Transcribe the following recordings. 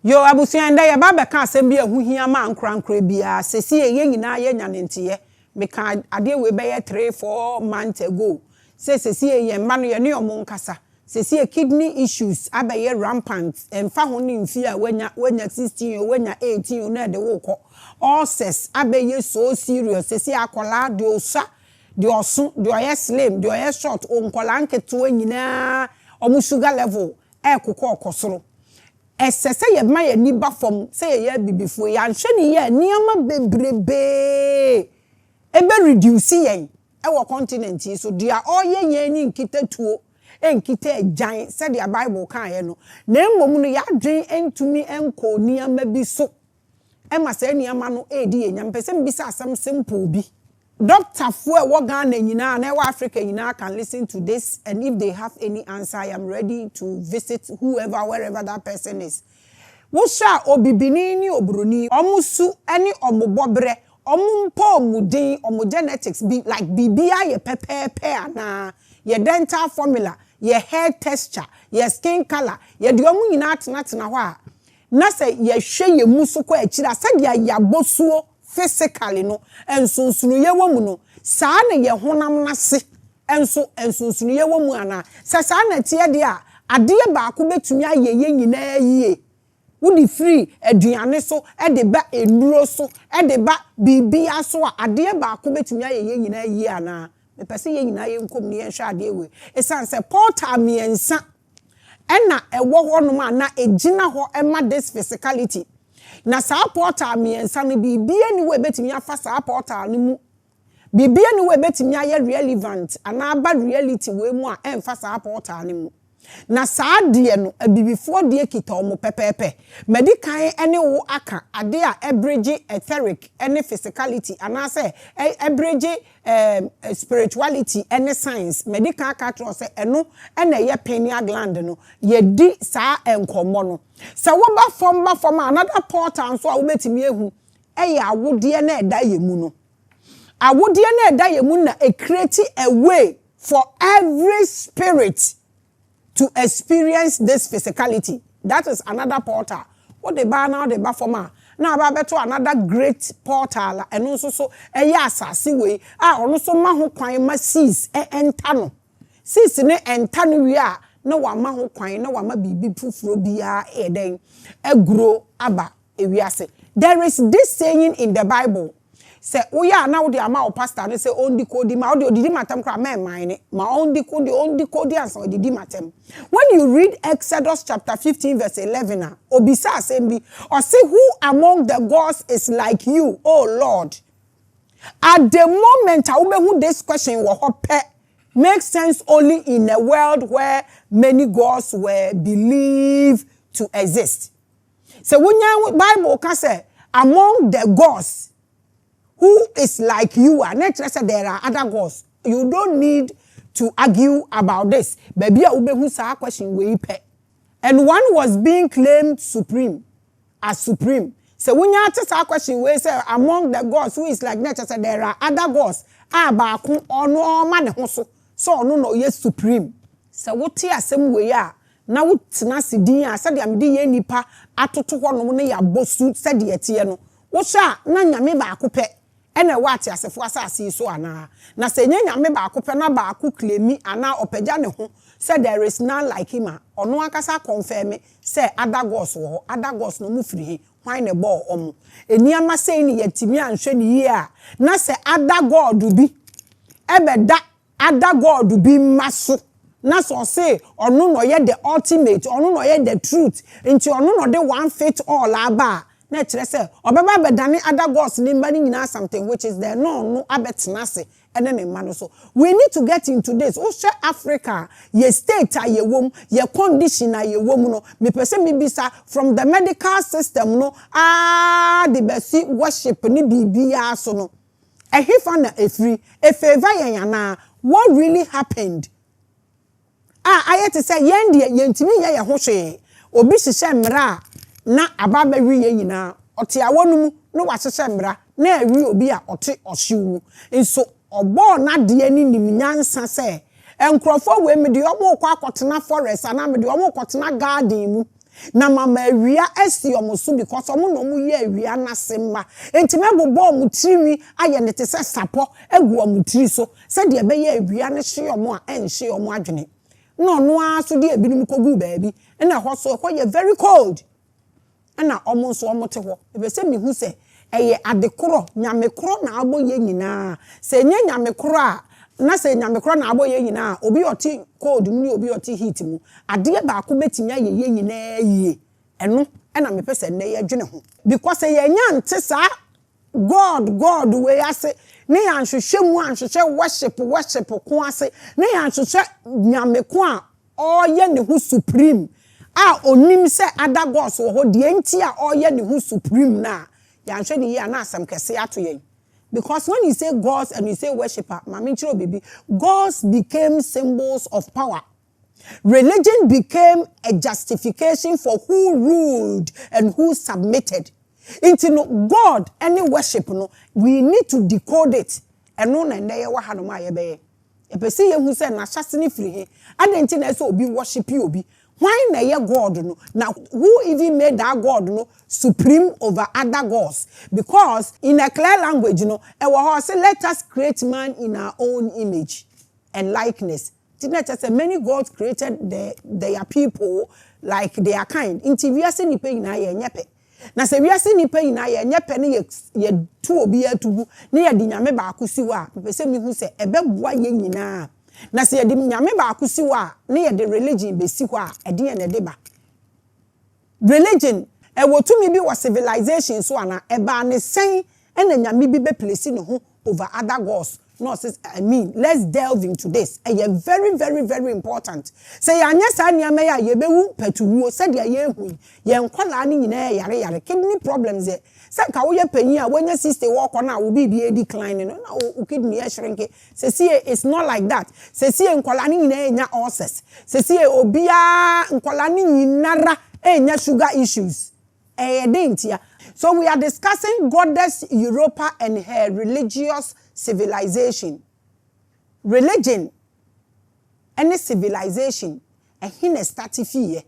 Yo abusuanda ye ba be ka asem bi ehu hia ma ankrankra bia sesi ye nyina ye nyanentiye me ka ade we be ye 3-4 months ago sesi ye ma no ye ne omo nkasa sesi kidney issues abaye rampant emfa ho ne mfi a wanya 16 wanya 18 na de wo kọ ulcers abaye so serious sesi akola de osa de osun de oye slim de oye short onkola nketo nyina omo sugar level kokọ okosoro esese ye ma ye ni ba fom say ye bibifo ya nhwe ni ye niama bebrebe ebe reduce yen wo continent so dia oye yen ni nkitatuo enkita ajan say the bible kan ye no na emom no ya dwen entumi enko niama bi so e ma say niama no edi ye nyam pese mbisa asem simple bi doctor fo e wo Ghana nyina na e Africa nyina can listen to this, and if they have any answer I am ready to visit whoever wherever that person is. Wo sha obibini ni obroni omusu eni omobobre omumpo omudin omo genetics be like bibia ye pepepe na ye dental formula ye hair texture ye skin color ye de omu nyina atena ho a na say ye hwe ye musu kwa akira sadia ya bosuo physically no ensunsunu ye womu no saa na ye honam nase ensunsunu ye womu ana saa na tie de a ade ba ko betumi aye ye nyina yie wudi free aduane so e de ba enuro so e de ba bibia so a ade ba ko betumi aye ye nyina yie ana me pese ye nyina ye nkom ne ye hwa ade we esan se portal miensa ena ewo ho no ma na egina ho ema this physicality. Na sa portal miensa no bibia ni we betimi afa sa portal no mu bibia ni we betimi aye relevant ana ba reality we mu a emfa sa portal no mu na sa de no abibifo de kita omo pepepe medical ene wo aka ade a average etheric ene physicality ana say average spirituality ene science medical aka say eno ene ye pineal gland no ye di sa enkomo no sa wo ba form another portal so a wo betimi ehu ya awode na eda yemu no awode na eda yemu na e create a way for every spirit to experience this physicality. That is another portal. What they buy now, they buy for ma. Now about to another great portal, and also so a yasa way. Also ma who kwine ma sees entano. Sees ne entano we are no one ma who kwine, no one ma be fufro bia then a grow aba ewiase. There is this saying in the Bible. Say, oh yeah, now the amount of pastor they say only code ma audio didi matem kra mine ma only code answer didi matem. When you read Exodus chapter 15 verse 11 obisa assembly or say who among the gods is like you, oh Lord. At the moment who this question will make sense only in a world where many gods were believed to exist. So when the Bible can say among the gods who is like you are nature said there are other gods. You don't need to argue about this. Baby who say question we pay. And one was being claimed supreme as supreme. So when you ask a question we say among the gods who is like nature said there are other gods. Ba ku ono ma ne ho so no yes supreme. So what tie asem we ya na wotena sidin a said am di ye nipa atoto ho no ne ya bosu said ye tie no. Wo sha na nyame ba ku pe ene wati asefo asase so ana na se nyame ba ko pe na ba ko claim ana opagya ne ho say there is none like him ono akasa confirm say other gods wo other gods no mu firi hwan ne bo omo eniama say ni yatimi anhwe ni yi a na se other god bi ebeda other god bi maso na so say ono no ye the ultimate ono no ye the truth nti ono no de one fit all aba na kire say obeba bedane other gods ni mani nyina something which is there no abetena se ene ne ma no so we need to get into this o share Africa ye state a ye wom ye condition a ye wom no me pese me bisa from the medical system no the best worship ni bibia so no ehifa na efri efeva yen ana what really happened I to say yen de yentimi ye ho hwe obi hihye mra na ababa wiye nyina ote awonum no wahehye mra na awi obi a ote ohyewu nso obo na de ani nimnyansa se enkrofo we me de omo kwa akotena forest ana me de omo kwotena garden mu na mama awia esi omuso because omo no mu ye awia na semma enti mebobo omu tirimi aye ne te se sapo egu omu tiri so se de be ye awia ne hye omo a enhye omo adwene no no aso de ebinim kogu baabi na ho so ho ye very cold na omo so omo te ho ebe se mi hu se eye adekoro nyamekoro na abo ye nyina se nye nyamekoro a na se nyamekoro na abo ye nyina obi oti cold mu ni obi oti heat mu ade ba ko betinya ye nyina yie eno na me pese na ye dwene ho because ye nya nte sa god we ase ne yanhwehwe mu anhwehwe worship ko ase ne yanhwehwe nyameko a oye ne hu supreme a onim se other gods wo ho de enti a oye ne hu supreme na yanhwe ne ye na asem kese ato yen. Because when you say gods and you say worshipper, baby, gods became symbols of power. Religion became a justification for who ruled and who submitted. Into God, any worship, we need to decode it. And no, and they were Hanuma Yabe. A person who said, Nashasini free, and then Tina be worship you be. Why na ye God no? Now who even made that God no supreme over other gods? Because in a clear language, say let us create man in our own image and likeness. Say many gods created their people like their kind. Inti we are saying ni pe ina ye nyepe. Na se we are saying ni pe ina ye nyepe ne ye tu obi atubu ne ye di nyame ba akusi wa. Pe se mi hu se ebe boa ye nyina. Na se yedi nyame ba akusi wa ne yedi religion be si kwa ede ye ne de ba religion wo tumi bi wa civilization so ana e ba ne sen ena nyame bi be place ne ho over other gods. No, let's delve into this. And very, very, very important. Say, Anyasa Niamea, ye be woo petu, said ya ye hu, ye nkwalani yare, kidney problems. Say, Kawoya Penia, when your sister walk on, will be declining. No, kidney shrinking. Say, it's not like that. Say, nkwalani nya horses. Say, obia nkwalani nara, nya sugar issues. So we are discussing goddess EUROPA and her religious civilization. Religion, any civilization, a hine stati fiye.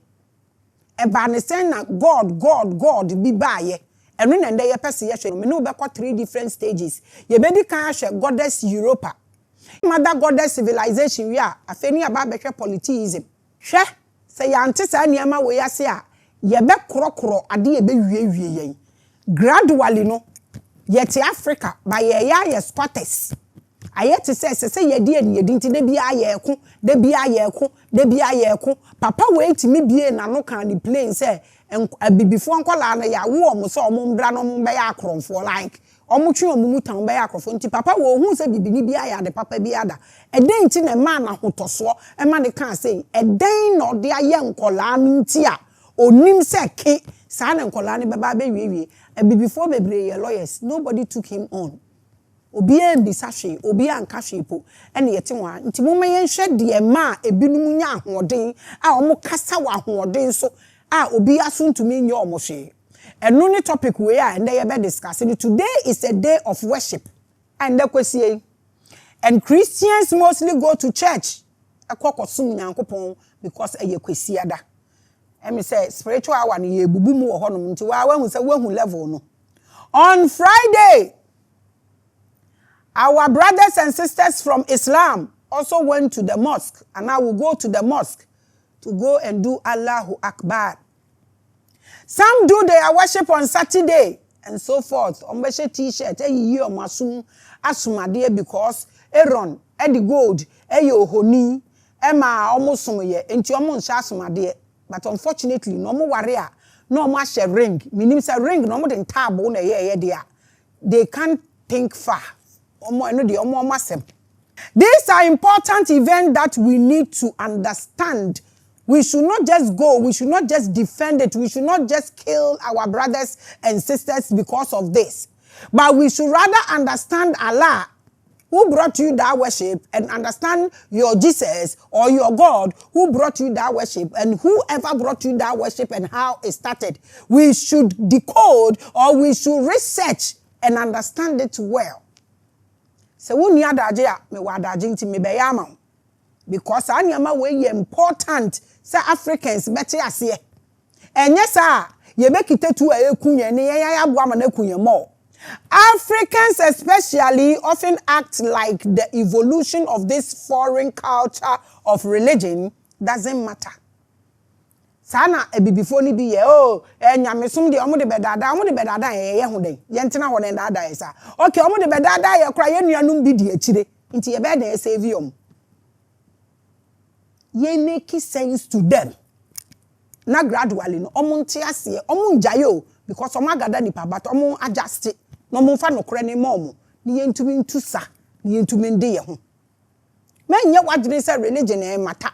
E ba ne sen na God be baye. And when and they person ye me no be 3 different stages. Ye be di kan hwe goddess EUROPA. Mother goddess civilization we are afeni aba be hwe polytheism. Hwe say ya ante sa niama we ase a ye be krokro ade ye be wie yen. Gradually no yet Africa by ye squatters. I yet to say ye dear ye didn't de be a papa wait me be na no can plane say and before nkwala na ya wo mo so mo mbra no mo be ya for like omutwe omumu tan be ya krofo nti papa wo hu say bibini bi aya de papa bi ada e den ti na ma na hotoso e ma de kan say e den no de aye nkola nti a onim se ke sa na nkola ne baba be wie before bebre lawyers nobody took him on obi en bisahwe obi anka hwepo ene yete wa nti mo mayen hwe de ma ebinum nya ahoden a omo kasa wa ahoden so a obi asuntumi nya omo hwe eno ni topic we a ende ye be discussing today is a day of worship and the and Christians mostly go to church akokosum nyankopon because eye kwesiada. Me say spiritual hour ni ye bubu mu ho no nti wa hu say wahu level no. On Friday, our brothers and sisters from Islam also went to the mosque, and I will go to the mosque to go and do Allahu Akbar. Some do their worship on Saturday and so forth. Ombeshe t-shirt eyi omasum asumade because Aaron edi gold eyi ohoni ema omusum ye enti omo nsa asumade. But unfortunately, no more warrior, no more share ring. Meaning say ring, no more than table na there. They can't think far. These are important events that we need to understand. We should not just go, we should not just defend it, we should not just kill our brothers and sisters because of this. But we should rather understand Allah, who brought you that worship, and understand your Jesus or your God who brought you that worship, and whoever brought you that worship and how it started. We should decode or we should research and understand it well. So when you are because anyama way important say Africans better as here. enye sa ye bekite tu ekunye ne ye ya aboa ma na kunye mo. Africans especially often act like the evolution of this foreign culture of religion doesn't matter. Sana ebibifo ni bi ye nyamesom de omo de bedada ye ho den ye ntena ho den dada ye sa okay omo de bedada ye kra ye nuanum bi di akire nti ye be da save yom ye make sense to them na gradually no omo nte ase omo njaye because omo agada nipa but omo adjust no mo fa no kra ni mom ni ye ntumi ntusa ni ye ntumi nde ye ho menye wadwene say religion e matter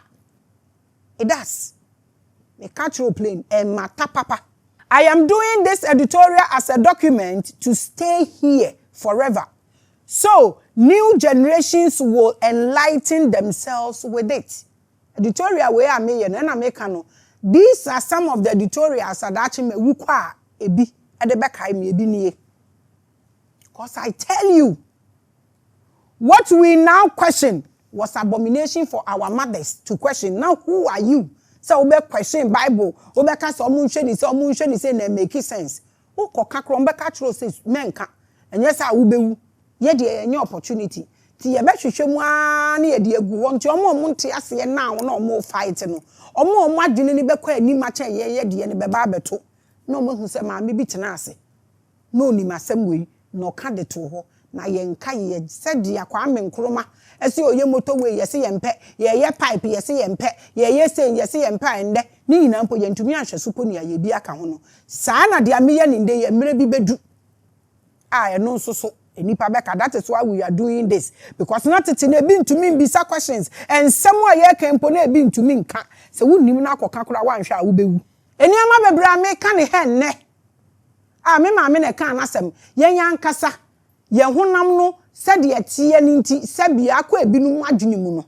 it does. A cultural plane and matter papa. I am doing this editorial as a document to stay here forever. So new generations will enlighten themselves with it. Editorial where I may and I make no. These are some of the editorials that actually me wukwa ebi at the back me ebi niye. Because I tell you, what we now question was abomination for our mothers to question. Now who are you? So we question Bible, we ka so mu nhwe ni say na make sense. Wo kokakro mbe ka tro say menka. Enye say wo bewu. Ye de enye opportunity. Ti ye behwehwe mu a na ye de agu wo nti omo nte ase na wo na omo fight no. Omo adwene ni bekọ ani ma che ye de ne beba abeto. Na omo hu say maame bi tena ase. Na oni masem we na oka de to ho na ye nka ye said ya kwa menkroma. Esi oye motorway yesi yempe ye pipe yesi yempe ye say yesi yempe ende ni nyina mpo ye ntumi ahwe supo ni ye bi aka ho no saa na de ameye ni nde ye mere bi bedu no so enipa beka. That is why we are doing this, because not it na bi ntumi bisa questions and somewhere ye kan po na bi ntumi nka se wunnim na akoka kora wanhwe a wo bewu eni ama bebra me ka ne he nne me maame na ka anasem ye yankasa ye honam no said ye tie ni nti sabia akọ ebinu adwene mu no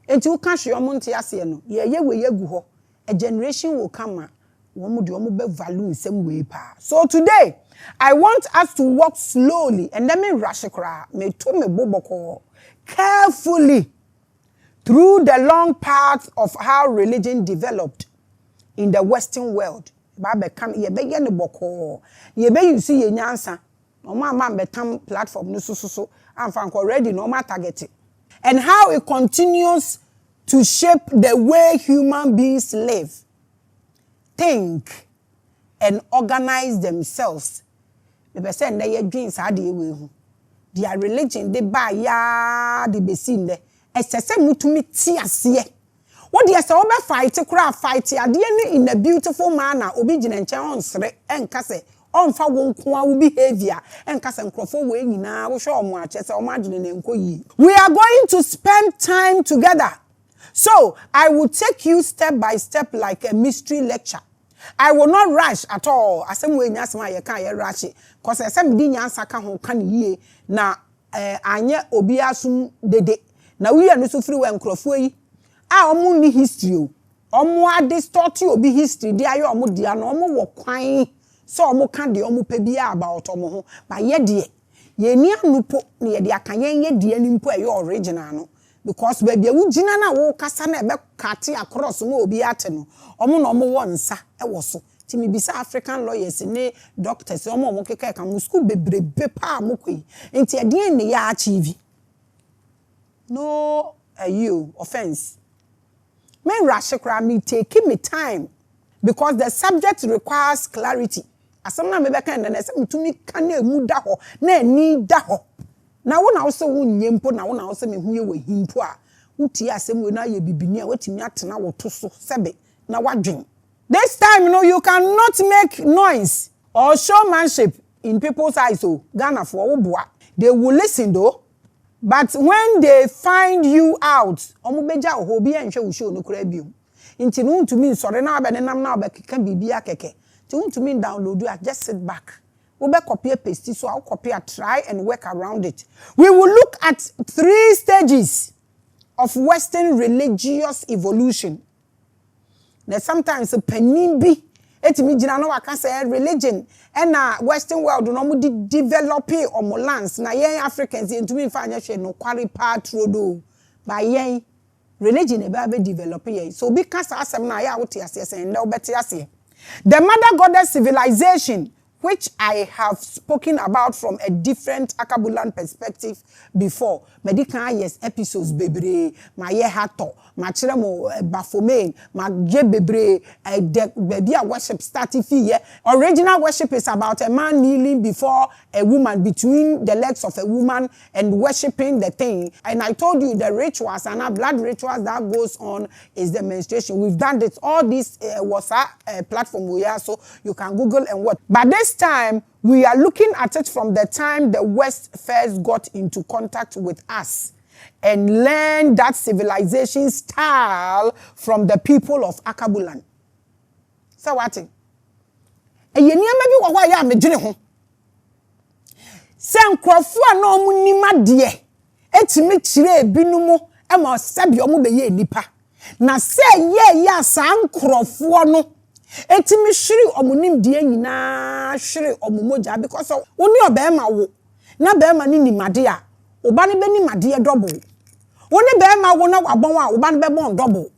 enti wo ka hwe omo nte ase no ye we gu ho a generation will come wo mo de omo be value nsem we pa. So today I want us to walk slowly and then me rush kra me to me boboko carefully through the long path of how religion developed in the Western world. Ba be kam ye be ye ne boko ye be use ye nyansa no man betam platform no so and already no ma target, and how it continues to shape the way human beings live, think, and organize themselves. They say they dreams are the their religion they buy ya they be seen there. Esese mutumi ti ase. What dey say obe fight in a beautiful manner obi gina nche onsre enka se onfa wonko a behavior enka se nkrofo we nyina wo hwe omo ache se omo agene ne nko yi. We are going to spend time together. So I will take you step by step like a mystery lecture. I will not rush at all. Asem we nya asem aye kan ye rush cause asem di nyansa ka ho kan yie na anye obi asum dede na we anu so free we nkrofo yi omo ni history o omo a distort obi history dia ye omo dia na omo wo kwan so omo kan de omo pa bia about omo ho ba ye de ye ni anupo na ye de akanyen ye de ani mpo e original no because baby wu gina na wo kasa na ebe kate across mo obi ate no omo na omo wo nsa e wo so ti mi bisa African lawyers ne doctors omo keka ka mu school bebrebe pa amokoi enti e de ne ya achieve no you offense. Men rush me take me time because the subject requires clarity. Asam me beka na se mutumi kan na emu da ho na ani da ho. Na wo na wo se wo nyempo na wo na wo se me hu ye we himpo a uti asem we na ye bibini a watimi atena wo to so sebe na wadwen. This time you cannot make noise or showmanship in people's eyes. So Ghana for wo boa. They will listen though. But when they find you out, omo beja o bi enhwe wo show no kura biom. Nti no ntumi sore na abene nam na obekeka bibia keke. Ti ntumi download you, just sit back. We be copy paste so I'll copy and try and work around it. We will look at 3 stages of Western religious evolution. Now sometimes a penimbi etimi gina no waka say religion and Western world no mo develop omo lands na yen Africans entumi fa anya hwe no kware part road by yen religion e ba be develop yen so bi kasa asem na ya wote ase say nda obete ase The mother goddess civilization, which I have spoken about from a different Akabulan perspective before. Medical yes episodes bebre, my ye hato, my chiramo baphomet, my ye bebre, baby worship starting fee. Original worship is about a man kneeling before a woman, between the legs of a woman and worshiping the thing. And I told you the rituals and our blood rituals that goes on is the menstruation. We've done this. All this was a platform we are, so you can Google and what. But this time, we are looking at it from the time the West first got into contact with us and learned that civilization style from the people of Akabulan. So what? And you maybe what I am doing. Sen kwafua no mu nima de etimi kire binumu e ma sabi omu be ye nipa na se ye ya san krofo no etimi hwiri omunim de nyina hwiri omumoja because woni obema wo na bema ni nimade a oba ne be nimade double woni bema wo na wabon a oba ne be bon double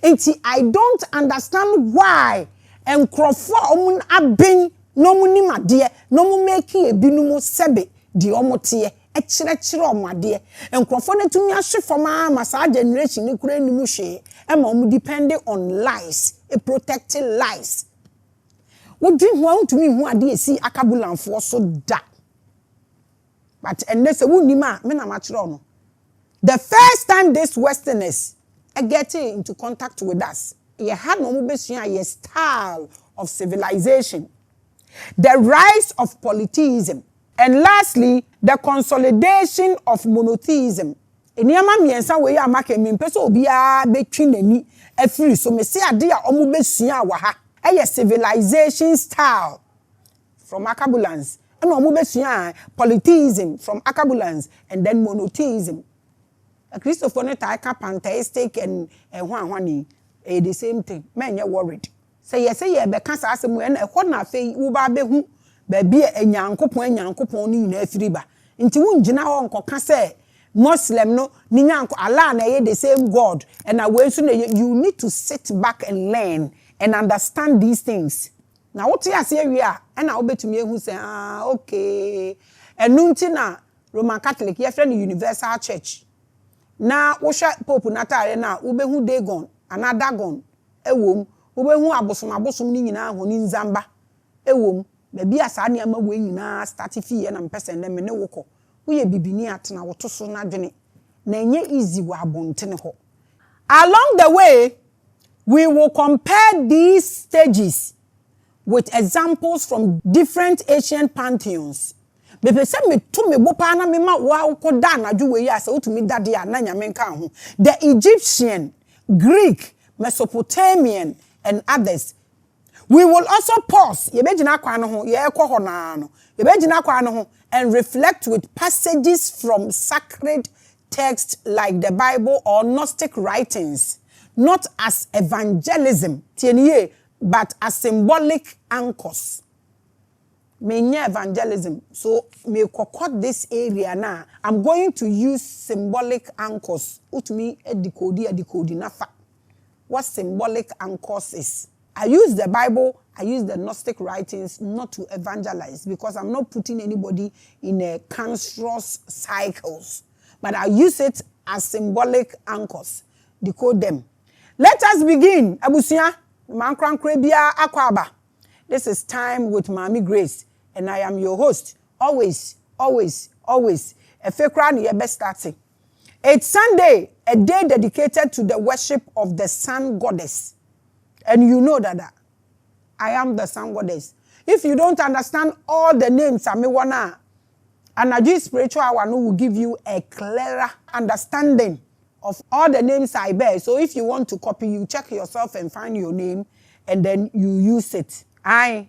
enti I don't understand why enkrofo omun aben no mu nimade no mu make ebinumu sebe di omote e kire omade enkrofo ne tumi ahwe foma ma sa generation ni kura nimu hwe e ma omu depend on lies a protecting lies wo dream ho ntumi hu ade esi Akabulanfo so da but enese wo nima me na ma kire ono the first time this westerners get into contact with us ye had no mu besua ye style of civilization, the rise of polytheism, and lastly, the consolidation of monotheism. Eniyama miensa we ya make me peso obia betwi nani afiri so me se ade a omo besua wa ha eye civilization style from Akabulans and omo besua polytheism from Akabulans and then monotheism. A Christopher Netaika pantheistic and hwani the same thing. Men you worried. Say yes, say be kan sa asem we na e na afei wo ba behu ba bia enyankopon ni na afiriba nti wo ngina ho nkoka say Muslim no ni nyanko Allah na ye the same God and we so you need to sit back and learn and understand these things. Now what you say we are and na obetumi ehu say okay enu nti na Roman Catholic ye friend Universal Church na wo hwa Pope natare na wo behu Dagon another gon ewom obehu abosom ni nyina ho ni nzamba ewom ba bia sa ne ama we nyina start fie na mpese ne me ne wokọ wo ye bibini atena woto so na dwene na enye easy wa abontene ho. Along the way we will compare these stages with examples from different ancient pantheons. Bebe se me to me bopa na me ma wa ko da na dwo we ya se otumi dade a na nyame nka ho. The Egyptian, Greek, Mesopotamian and others. We will also pause and reflect with passages from sacred texts like the Bible or Gnostic writings, not as evangelism, but as symbolic anchors. Menya evangelism. So me kokot this area now. I'm going to use symbolic anchors. Utumi decode nafa. What symbolic anchors is. I use the Bible, I use the Gnostic writings not to evangelize because I'm not putting anybody in a cancerous cycles, but I use it as symbolic anchors. Decode them. Let us begin. Abusia, Mankran Krebia Akwaba. This is Time with Maame Grace, and I am your host. Always. A fake crown, your best starting. It's Sunday, a day dedicated to the worship of the sun goddess. And you know that I am the sun goddess. If you don't understand all the names, and a spiritual one will give you a clearer understanding of all the names I bear. So if you want to copy, you check yourself and find your name, and then you use it. A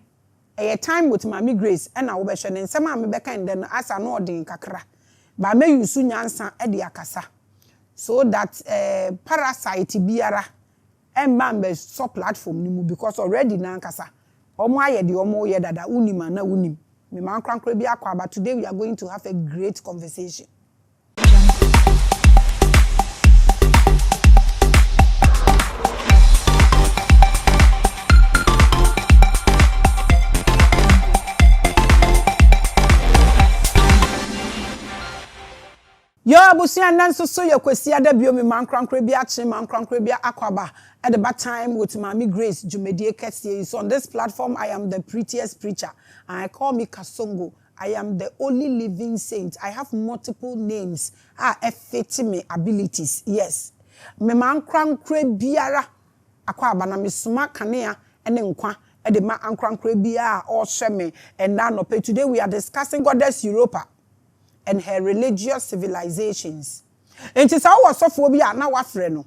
time with Maame Grace, and I will be sharing some Amebeka, and then as I know the kakra. But may you soon answer Eddie Akasa. So that parasite biara and members so platform nimu because already na nkasa. Omo ayedi omo ye dada unima na unim. Me man krankre bi akwa, but today we are going to have a great conversation. abusia nanso so yakwasi ada bio me mankrankra bi ache mankrankra bi akwaba at the time with Maame Grace Jumedie Kese. So on this platform I am the prettiest preacher and I call me Kasongo. I am the only living saint. I have multiple names. Fit me abilities. Yes. Me mankrankra biara akwaba na me suma kanea ene nkwa e de ma ankrankra biara all share me and now today we are discussing goddess EUROPA and her religious civilizations. And it's our sophobia now afre no.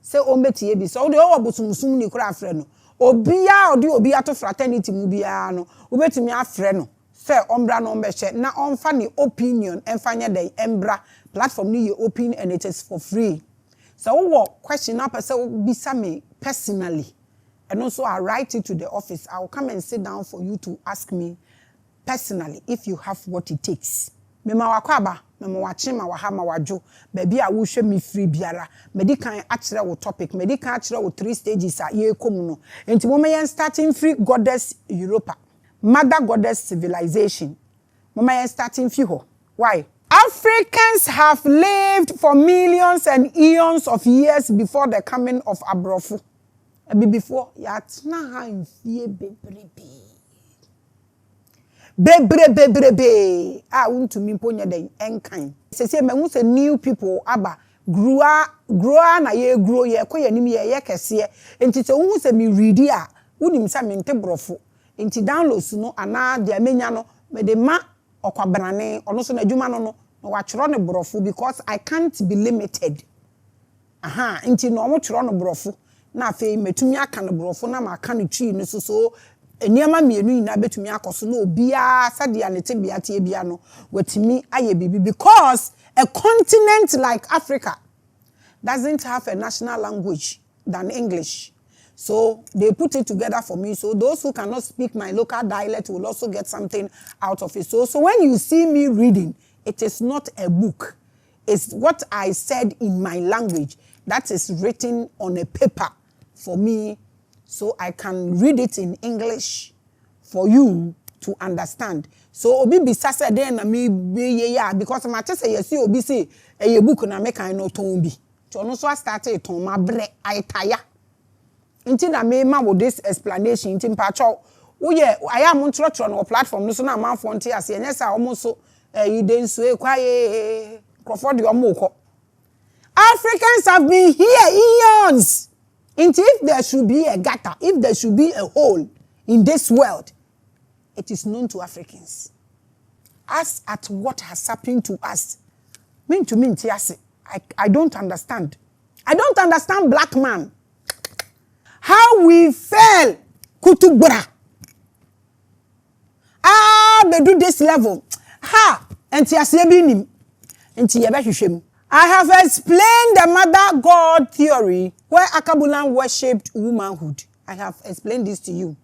Say ombetie bi so de o bosumsum ni kura afre no. Obia odi obia to fraternity mu bia no. Obetimi afre no. Say ombra no mbehye na onfa ni opinion enfanya den embra platform ni ye open and it is for free. So what question up say bisa me personally. And also I write it to the office. I will come and sit down for you to ask me personally if you have what it takes. Mema wakwaba mema wachima wahama wajo baby a wo hwe me free biara medikan akire wo topic medikan akire wo 3 stages a ye komu no enti mo me starting free goddess EUROPA mother goddess civilization mo me starting free ho why Africans have lived for millions and eons of years before the coming of Abrofo before ya tna ha mfie bebrebe untumi mponya den enkan sese mehu se new people aba grow na ye grow ye koyanim ye kese enti se hu se me read a unim sa me nte brofo enti downloads no ana de amenya no me de ma okwabrane ono so na adwuma no wa chiro ne brofo because I can't be limited enti no mo chiro no brofo na afei metumi aka no brofo na ma aka no twi no so eniama mienu ina betumi akoso na obia sadia ne tebia tie bia no watimi aye bibi because a continent like Africa doesn't have a national language than English. So they put it together for me. So those who cannot speak my local dialect will also get something out of it. So when you see me reading, it is not a book. It's what I said in my language that is written on a paper for me. So I can read it in English for you to understand. So obi bisa say den na me be ya because ma te say yes obi say e book na me kan no ton bi. To no so start it ton ma bre I tire. Nti na me ma wo this explanation nti mpacho wo ye aya mo ntrotro no platform no so na manfo nte ase enye sa omo so yi den so e kwaye croford de omo ko. Africans have been here eons. And if there should be a gutter, if there should be a hole in this world, it is known to Africans. As at what has happened to us. I don't understand. I don't understand black man. How we fell kutubra. They do this level. I have explained the mother God theory where Akabulan worshipped womanhood. I have explained this to you.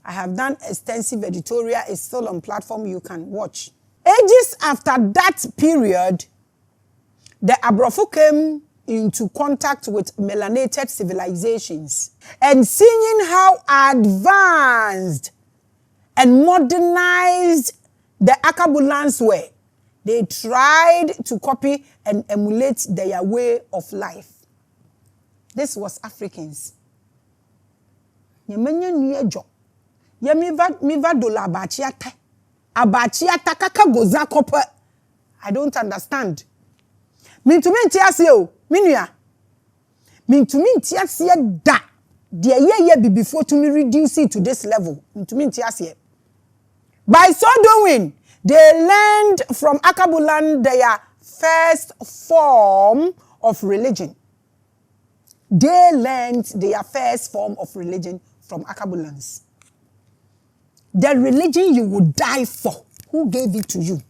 I have done extensive editorial. It's still on platform you can watch. Ages after that period, the Abrofo came into contact with melanated civilizations and seeing how advanced and modernized the Akabulans were, they tried to copy and emulate their way of life. This was Africans. Yemenya niejo. Yemiva dola abachiata. Abachiata kaka goza kope. I don't understand. Mintumi ntiase o. Minua. Mintumi ntiase da. De ye before to me reduce it to this level. Mintumi ntiase. By so doing, they learned from Akabulan their first form of religion. They learned their first form of religion from Akabulans. The religion you would die for. Who gave it to you?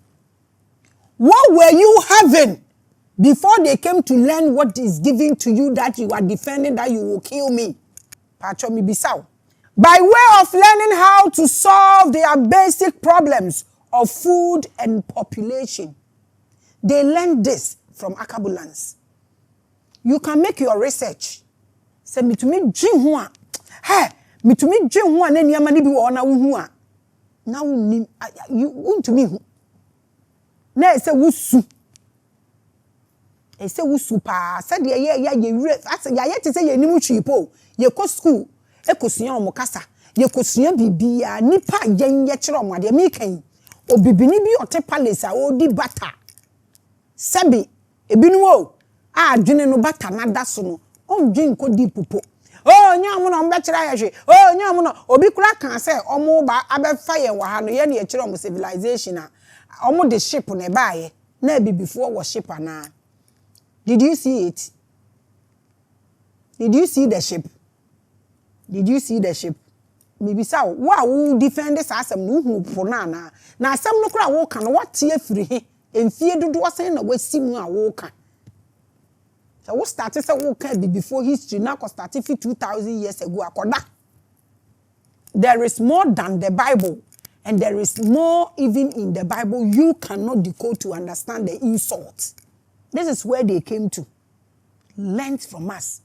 What were you having before they came to learn what is given to you that you are defending that you will kill me? By way of learning how to solve their basic problems of food and population. They learned this from Akabulans. You can make your research. Say me to me dream one. Hey, me to me dream one and yamani bi ona wuhu. Now you want to me. Na say wusu. e se wo super se de ye wure ase ya ye te se ye nimu twipo ye ko school e kosua omo kasa ye kosua bibia nipa yenye kire omo de me kan obibini bi ote palace a odi bata sebi ebinu o adwene no bata na da so no ondwen ko di popo oh nyam no mbe kire ayehwe oh nyam no obi kura kan se omo ba abefa ye wa ha no ye ne ye kire omo civilization a omo de ship ne baaye na bibifo wo ship ana. Did you see it? Did you see the ship? Did you see the ship? Maybe so. Wow, defend this asem no hu po na na. Na asem no kra wo ka no what ye firi he. Emfie dodo asen na wasimu a wo ka. So we started say wo ka before history na ko started 2000 years ago akoda. There is more than the Bible, and there is more even in the Bible you cannot decode to understand the insult. This is where they came to. Learned from us.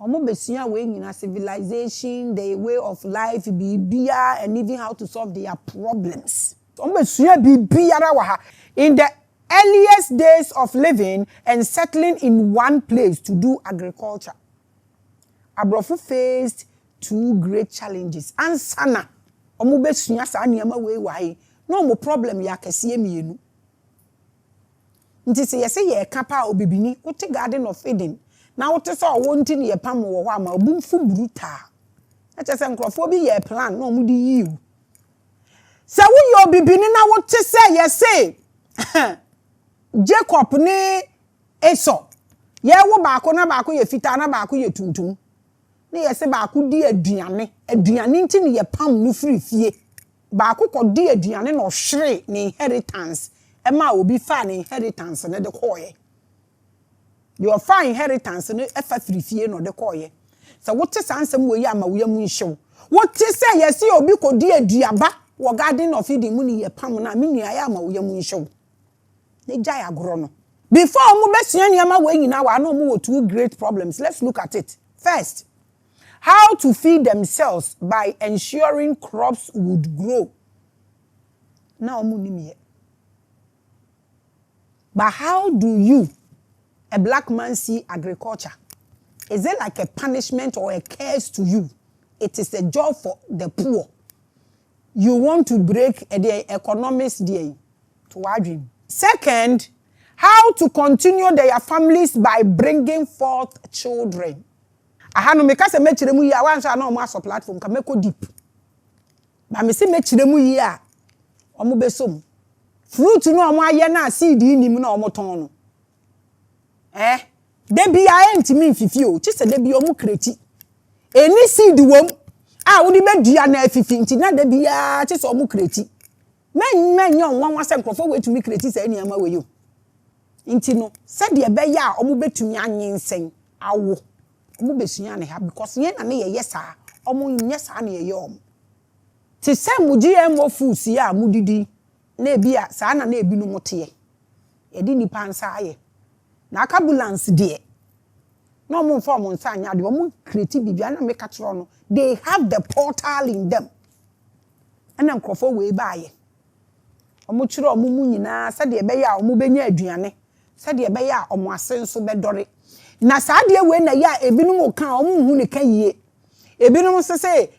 Omo besua we nyina civilization, the way of life, bibia, and even how to solve their problems. Omo besua bibia wa ha. In the earliest days of living and settling in one place to do agriculture, Abrofo faced two great challenges. Ansana omo besua sa niam we wai. No mo problem ya kese mienu. Nti se yese ye kapa obibini wote Garden of Eden na wote so wo nti ne ye pam wo ho ama obumfu bruta e che se nkrofo bi ye plan na omudi yiu se wo ye obibini na wote se yese Jacob ne Esau ye wo baako na baako ye fita na baako ye tuntum ne yese baako di aduane nti ne ye pam no free fie baako ko di aduane no hwere ne inheritance Emma will be fan inheritance and the coy. Your fine inheritance and efa free no the coy. So what is answer we am we am show? What is say yes you be ko dia diaba wo Garden of Eden mu ni ye pam na me nua ya ma we am show. Ne jaya agro no. Before mu besua niam we nyina wa no mu two great problems. Let's look at it. First, how to feed themselves by ensuring crops would grow. Now mu ni But how do you, a black man, see agriculture? Is it like a punishment or a curse to you? It is a job for the poor. You want to break the economics day to our dream. Second, how to continue their families by bringing forth children. I no make us a mechiremu ya wan sha na omo aso platform ka meko deep. Ba me se mechiremu yi a omo besom. Fruit no omo aye na seed nim na omo ton no. De bia entimi mfifi o, chi se de bia omo kreti. Eni seed wom a wo di bedua na afifi nti na de bia chi se omo kreti. Men yon wan se nkrofo wetumi kreti se eni ama weyo. Nti no, se de be ya omo betumi anyensen awo. Omo besua ne ha because ye na ne ye yesa, omo nyesa na ye yom. Ti se mu GMO foods ya mudidi. Na bia sa na ebi no mote ye di nipa nsa aye na ambulance de no mo form nsa anya de mo create bibia na make atro no they have the portal in them and nkrofo we baaye omo kire omo mu nyina sa de be ya omo benya aduane sa de be ya omo asenso be dore na sa de we na ya ebi no mo kan omo hu ne kan yie ebi no se se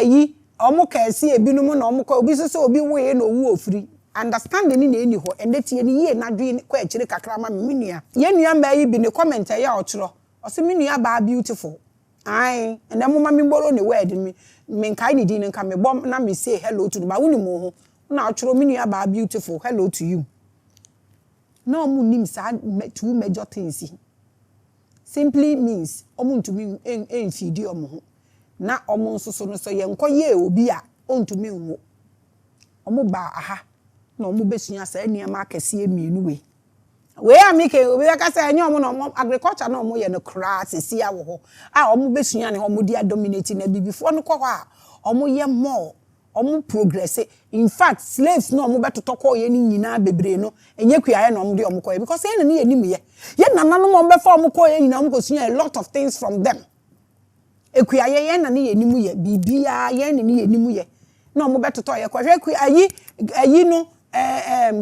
yi omo ka si ebi no mo na omo ka obi se se obi wo ye na owu ofiri understanding ni eni ho endetie ni ye na dwe kwa akire kakra ma me nua ye nua ma yi bi ne comment ya ochro o se me nua ba beautiful ai ende mo ma me gboro ne word mi nkai ni di nka me bom na me say hello to ba woni mo ho na ochro me nua ba beautiful hello to you no mu nim sa two major things simply means omuntumi enfidi omo ho na omo nsoso no so ye nkoye obi a ontumi nwo omo ba aha na omo besua sa eniama akese emienu we amike obi aka sa enye omo no agriculture na omo ye no kra sesi awo ho a omo besua ne omo dia dominate na bibifo no kwo ha omo ye more omo progress in fact slaves no omo betotoko ye ni nyina bebre no enye kuaye na omo de omo koye because ye na ye nimu ye nananom omo befa omo koye nyina omo kosua a lot of things from them ekuaye ye na ye nimu ye bibia ye na ye nimu ye na omo betoto ye kwahwe ayi no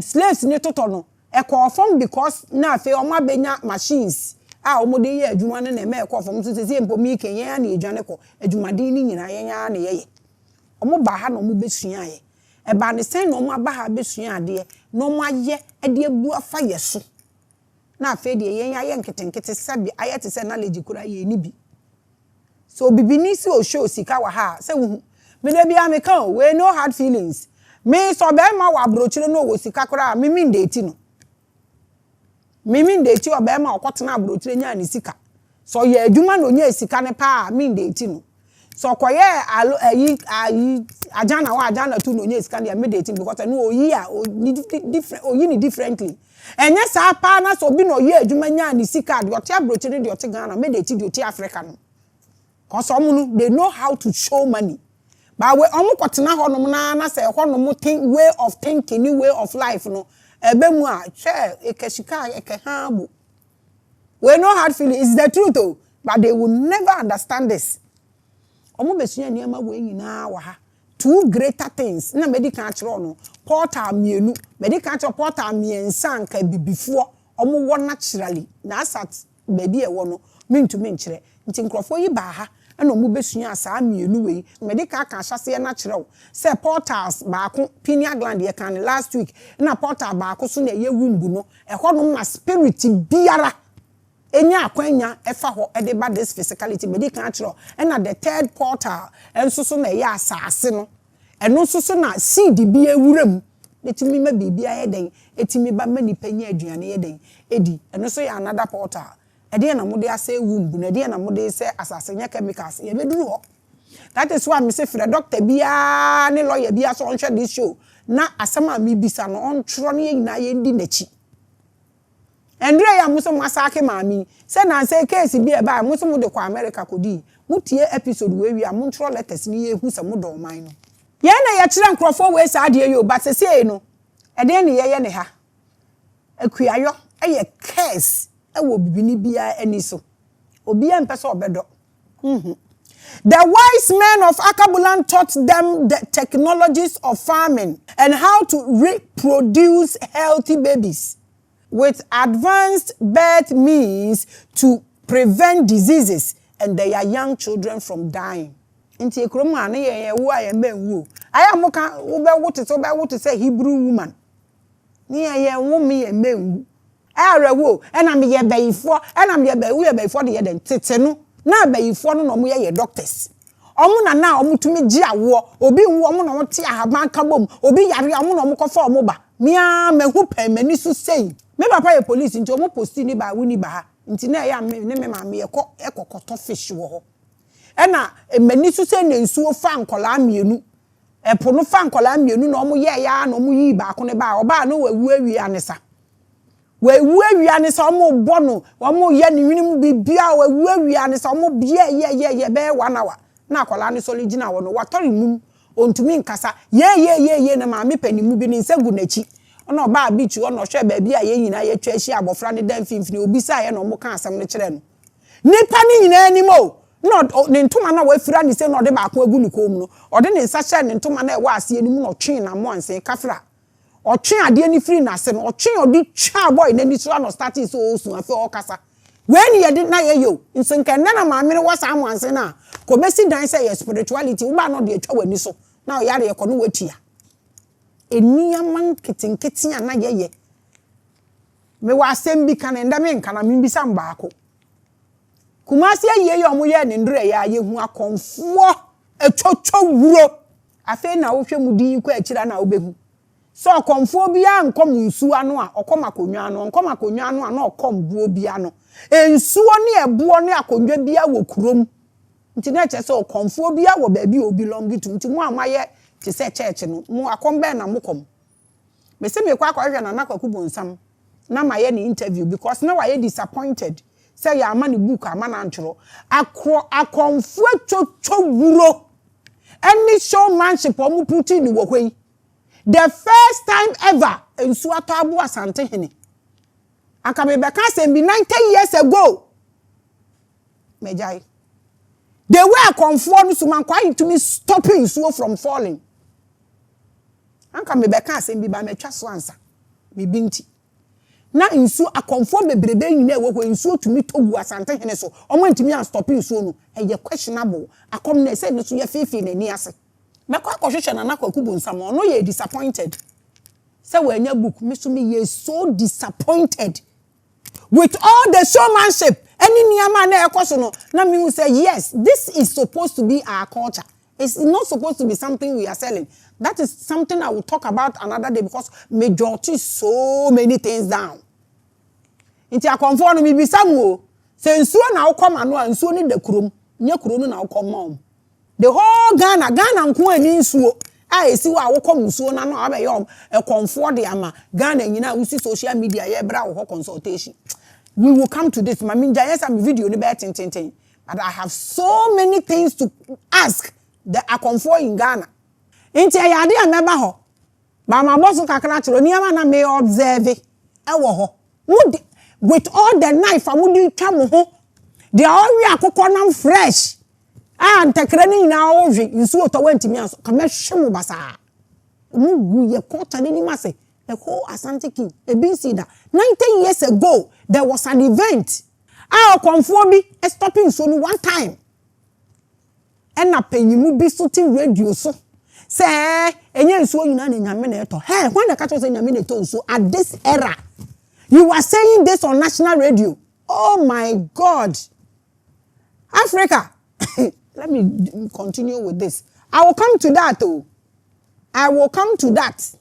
slaves ni toto no call from because na fe omo abenya machines omo de ye adwuma no na me call from so se mpo mi ken yen na edwane ko adwumaden ni nyina yen ya na ye omo ba ha na omo besua ye e ba ne sen na omo aba ha besua ade na omo aye ade abu afa ye so na fe de yen ya ye nketenkete sabi ayete se knowledge kura ye ni bi so bibini si o show sika wa ha se wu me de bia me kan we no hard feelings me so be ma wa brochire no wo sika kura me min de ti no me de ti o be ma okotena brochire nya ni sika so ye adwuma no nya sika ne pa min de ti no so koye ayi ajana tu no nya sika ne me de ti because no oyi a different oyi ni differently enye sa pa na so bi no ye adwuma nya ni sika de ote brochire de ote Ghana me de ti de ote Africa no cause they know how to show money. But we omo kotena honom na say honom think way of thinking, new way of life no. Ebe mu a che ekeshika ekehabu. We know hard feeling is the truth though, but they will never understand this. Omo besua niam we nyina wa ha. Two greater things. Na medical chiro no. Portal mienu, medical chiro portal miensa nka bibifo omo wo naturally. Na asat baby e wo no. Mean to mean chire. Nti nkrofo yi ba ha. And no besua asa mienu we medical kan hyase na kire wo say portals baako pineal gland ye kan last week na portal baako so na ye wumbu no e honom na spirit biara enya akwanya efa ho e de ba this physicality medical kire and na the third portal enso so na ye asase no eno so na seed bi ewuram etimi ma bibia ye den etimi ba mani panya aduane ye den edi eno so ya another portal ede na mode ase wumbu na ede na mode se asase nya chemicals ye beduru ho. That is why me say for the doctor bia ne lawyer bia so on share this show na asama mi bisa no on tro ne nyina ye ndi nachi Andre ya muso masake Maame say na say case bia ba muso mu de kwa America kodi mutie episode we wi am tro letters ni ye hu se mu do man no ye na ye kire nkrofo we sa ade yo but say no ede ne ye ne ha akuayo eye case ewo bibini bia eni so obia mpese obedo The wise men of Akabulan taught them the technologies of farming and how to reproduce healthy babies with advanced birth means to prevent diseases and their young children from dying. Inti ekromu ane ye wo ayembe nwu aya moka wo be wote say Hebrew woman ni ye wo me ye menwu arewo ena me ye bayifo ena me ye bayi wo ye bayifo de ye den tete no na bayifo no mo ye doctors omo na omo tumi gi awo obi nwu omo no te ahaban kabom obi yare omo no omo kofa omo ba mia mehu pemani so sei me papa ye police nti omo posti ni ba wuni ba ha nti na ya me ne me Maame ekokoto fish wo ho ena emani so sei na nsuo fa nkola mienu epo no fa nkola mienu na omo ye ya na omo yi ba ko ne ba oba no wawu awi anesa wawu awiane so omo bono omo ye ne winim bibia wawu awiane so omo ye be 1 hour na akola ne soli gina wo no watori mum ontumi nkasa ye na Maame panimu bi ne nsegu nachi ona oba beach wo no hwe ba bia ye nyina ye twa ahia abofra ne dan finfini obi sa ye no mo ka asem ne kire no nipa ne nyina animo no ne ntoma na wafira ne se no de ba ko agu ne kom no ode ne nsa hye ne ntoma na e wa ase animu no twen na mo anse kafra otwen ade ni free na se no otwen odi twa boy na ni so no start so osu afi okasa when ye did na ye yo nsenka na Maame ne wasa amanse na ko besi dan say spirituality wo ba no de atwa wani so na yare ye ko no watua eniyaman kitinkiti ana ye me wa asem bi kan nda me nka na me bi sam baako kumasi ye omo ye ne ndure ya ye hu akonfo etwotwo wuro afi na wo hwe mudi ko akira na obehu so akonfo bia nkom nsu ano a okom akonwa ano a na okom buo bia no ensuo ne eboɔ ne akonwa bia wo kurom nti na che so akonfo bia wo ba bi obi long to nti mu amaye te se church no mu akombe na mukom me se me kwa hwe na nakwaku bonsam na maye ne interview because na waye disappointed say ya ama ne book ama na ntro akonfo twotwo wuro any showmanship omu puti ni wo hwei the first time ever ensu atabu asante hene akabe beka say be 90 years ago mejai they were akonfo no so man kwa to me stopping ensu from falling anka me beka say be ba metwa so ansa me binti na nsuo akonfo bebrebe nyina ewo nsuo tumi togu asante hene so omo ntimi an stop nsuo no eye questionable akom na say no so ye fifi na ni ase mekọ akọhwehwe na nakwaku bonsam no ye disappointed say we anya book me so me ye so disappointed with all the showmanship any niama na ekoso no na me who say yes this is supposed to be our culture. It's not supposed to be something we are selling. That is something I will talk about another day because majority so many things down. Inti akonfo no mi bisamu se nsuo na ukoma no nsuo ni de kurom nya kuro no na ukoma the whole Ghana nko ani nsuo a esi wa ukoma nsuo na no abeyom ekonfo de ama Ghana nyina usi social media ye bra wo consultation. We will come to this. Mami nja some video ni be ten. But I have so many things to ask the akonfo in Ghana. Inti ayade ameba ho. Ba ma boss kakra chiro niama na me observe e wo ho. With all the knife amudi twa mo ho. The all we akokọ nam fresh. Ah ntekra ni na ovi nsu otowa ntimi aso. Ka me hwe mo basa. Mu ye kota ni mase. The whole Asante King, a BC 90 years ago, there was an event. Our conformity is stopping so one time. And na penyimu bi shooting radio so. Say, enye so yina na nyame to. Hey, when the catch say nyame to so at this era. You are saying this on national radio. Oh my God. Africa. Let me continue with this. I will come to that though. I will come to that.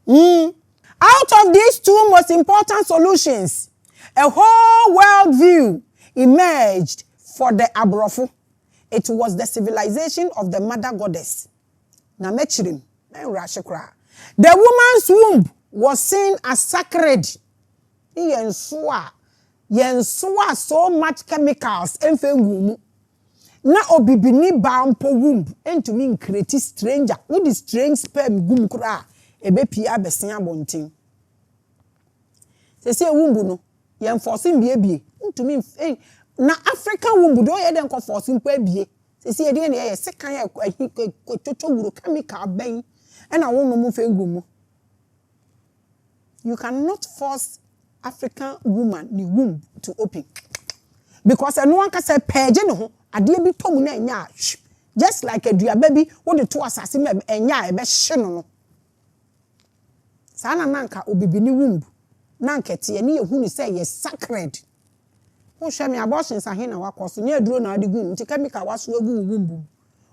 Out of these two most important solutions, a whole world view emerged for the Abrofo. It was the civilization of the mother goddess. The woman's womb was seen as sacred. Yensua so much chemicals na obibini ba mpo womb entumi create stranger with the strange sperm gum kura ebepia abesan abonten sese womb no ye enforce biebie entumi na African womb do ye den ko force mpo abie sese ye de na ye sekan ye kwototwo guru chemical ben e na wonno mu fengu mu. You cannot force African woman the womb to open because no one can say page no ade bi tomu na enya just like a dua baby what the two asase me enya e be hye no sana nanka obibini womb nanka te ne yehu ni say yes sacred wo hwe me abortion sahe na wakoso ne aduro na ade gu nti chemical waso agu womb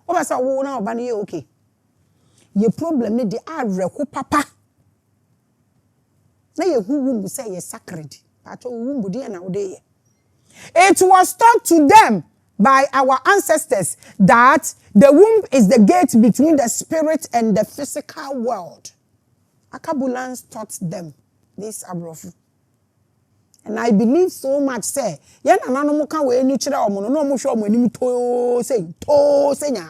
wo be say wo na oba ne ye okay ye problem ne de areko papa na yehu womb say yes sacred but womb de na wo de. It was taught to them by our ancestors that the womb is the gate between the spirit and the physical world. Akabulans taught them this Abrofo. And I believe so much say, yen anano mo kan we ni kire omo no mo hwe omo anim to say nya.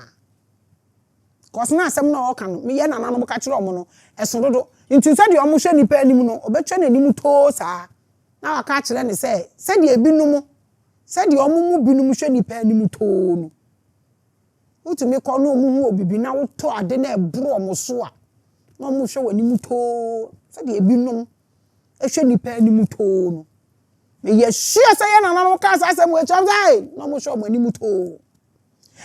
Cause na asem na o kan me yen anano mo ka kire omo no eso dodo. Nti se de omo hwe nipa anim no obetwe na anim to sa. Na waka kire ne say se de ebinumu said the omumu binum hwe nipa anim to no utumi ko no omumu obibi na wo to ade na ebro omo so a na omu hwe wanim to said the ebinum ehwe nipa anim to no me ye hwe say na na no ka asem we cham say na omu hwe wanim to.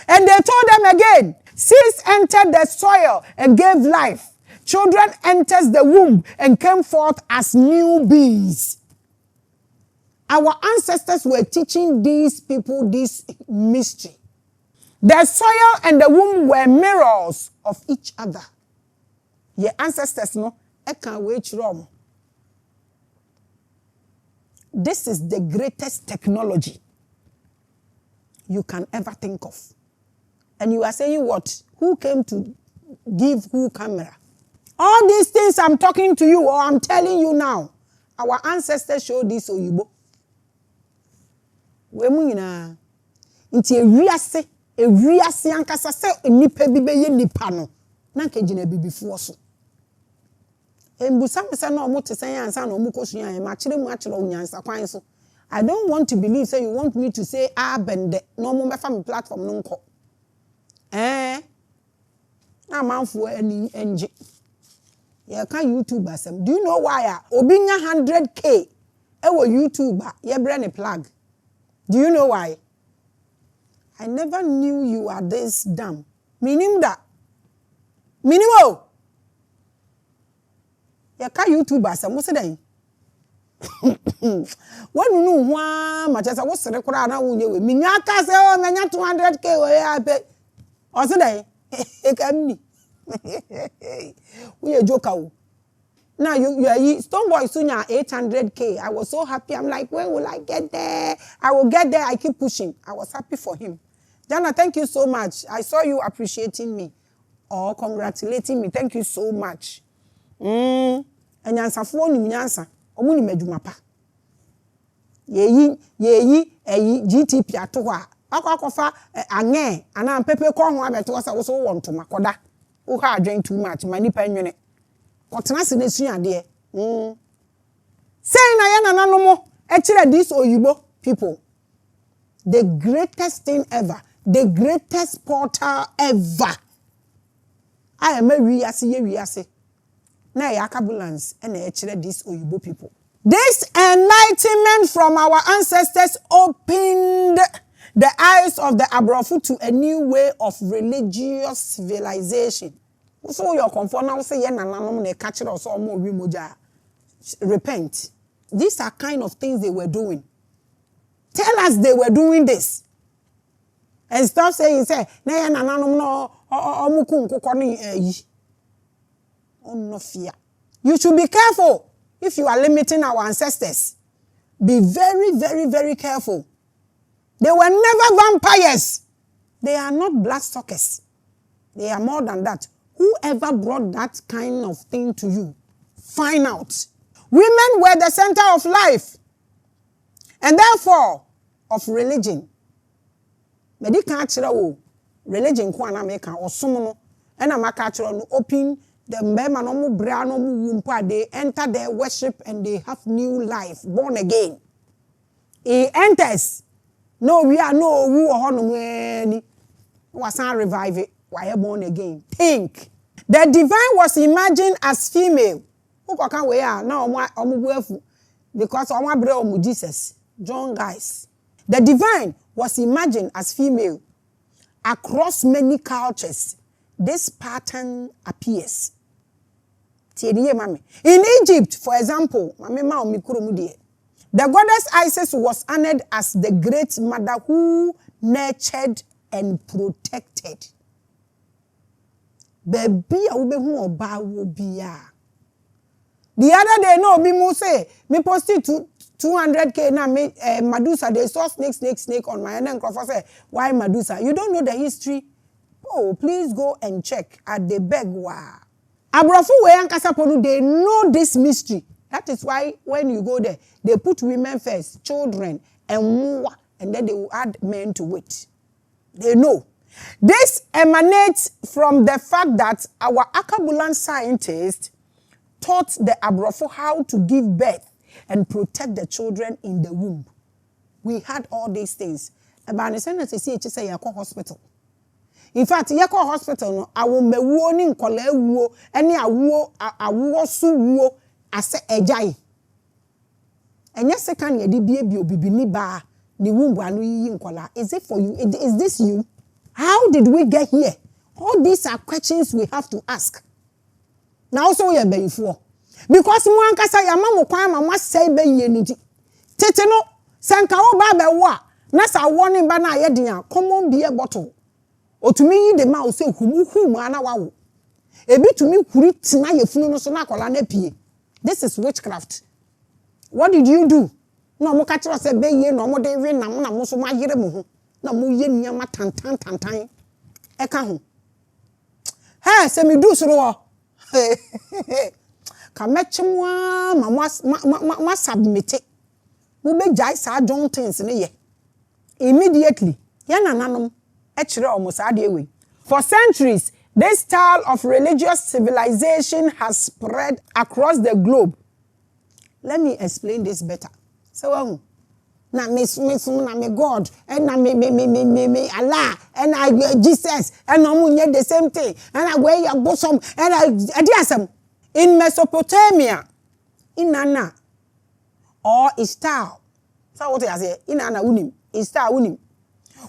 And they told them again, seeds entered the soil and gave life. Children enters the womb and came forth as new beings. Our ancestors were teaching these people this mystery. The soil and the womb were mirrors of each other. Your ancestors no, I can't wait wrong. This is the greatest technology you can ever think of. And you are saying what? Who came to give who camera? All these things I'm talking to you or I'm telling you now. Our ancestors showed this oyibo. We mu nyina nti ewiase ankasa se nipa bi be ye nipa no na nka gina bibifo so embusam se na omo tesen ansa na omo kosu yan ma kire mu akire onyansa kwan so. I don't want to believe say you want me to say bende no omo befa me platform no nko na manfo ani enje You can YouTube asem. Do you know why? Obinya 100K. Ewo YouTuber. Ye brand a plug. Do you know why? I never knew you are this dumb. Minim that. Minimo. You can YouTube asem. What's it? When you know one much as I was the crowd now when you with me, Yaka say, oh, man, 200K where I pay. Or today, it can be. We a joker. Now you Stoneboy soon 800K. I was so happy. I'm like, when will I get there? I will get there. I keep pushing. I was happy for him. Jana, thank you so much. I saw you appreciating me or congratulating me. Thank you so much. And yansa phone ni yansa. Omuni medwuma pa. Yeyi GTP ato ho a. Akwakofa ange ana pepe ko ho abeto wasa wo so wo ntoma koda. Wo ha adwen too much mani pa nwene. Otena se na suade. Say na ye nananom e kire this oyibo people. The greatest thing ever, the greatest portal ever. I am a wiase. Na yakabulance and these oyibo people. This enlightenment from our ancestors opened the eyes of the Abrofo to a new way of religious civilization. So your comfort now say nananom na catch us all more moja. Repent. These are kind of things they were doing. Tell us they were doing this. And stop saying say na nananom no omuku nkokọ ni Oh, no fear. You should be careful if you are limiting our ancestors. Be very, very, very careful. They were never vampires. They are not bloodsuckers. They are more than that. Whoever brought that kind of thing to you, find out. Women were the center of life and therefore of religion. Religion kwa na meka osomo no na maka kire no open the men no mu bra no mu wumpa they enter their worship and they have new life, born again. He enters. No, we are no wu ohono any. Was revive it. Why born again? Think. The divine was imagined as female. Who can we are now because on bra Jesus. John guys. The divine was imagined as female. Across many cultures, this pattern appears. In Egypt, for example, the goddess Isis was honored as the great mother who nurtured and protected. The other day, no, me say, me posted 200K na me Medusa. They saw snake on my and say, why Medusa? You don't know the history? Oh, please go and check at the Begwa. Abrofo we ankasa they know this mystery. That is why when you go there, they put women first, children, and then they will add men to it. They know. This emanates from the fact that our Akabulan scientists taught the Abrofo how to give birth and protect the children in the womb. We had all these things. About the same as you see, it's a hospital. In fact, yeko hospital no awo mewuo ni nkola ewuo ene awo su wuo ase ejai. Enye second ye di bie obibi ni ba ni wumbu anu yi nkola. Is it for you? Is this you? How did we get here? All these are questions we have to ask. Now also we are before. Because mu ankasa ya mamu kwan ma say be ye ni. Tete no sanka wo ba be wo a na sa warning ba na ye den a common beer bottle. Otumi yi de ma o se humu ana wawo. Ebi tumi kuri tina ye funu no so na akola na pie. This is witchcraft. What did you do? No mo ka kire se be ye no mo de we nam na mo so ma yire mo ho. Na mo ye niyama tantan. E ka ho. Hey, se mi do so ro. Ka mechimwa ma submit. Wo be jai sa don things ne ye. Immediately. Ya nananom for centuries, this style of religious civilization has spread across the globe. Let me explain this better. So, na me God, and na me Allah, and I Jesus, and no the same thing, and I wear your bosom, and I some. In Mesopotamia, Inanna or Ishtar, so what I say, Inanna unim, Ishtar unim,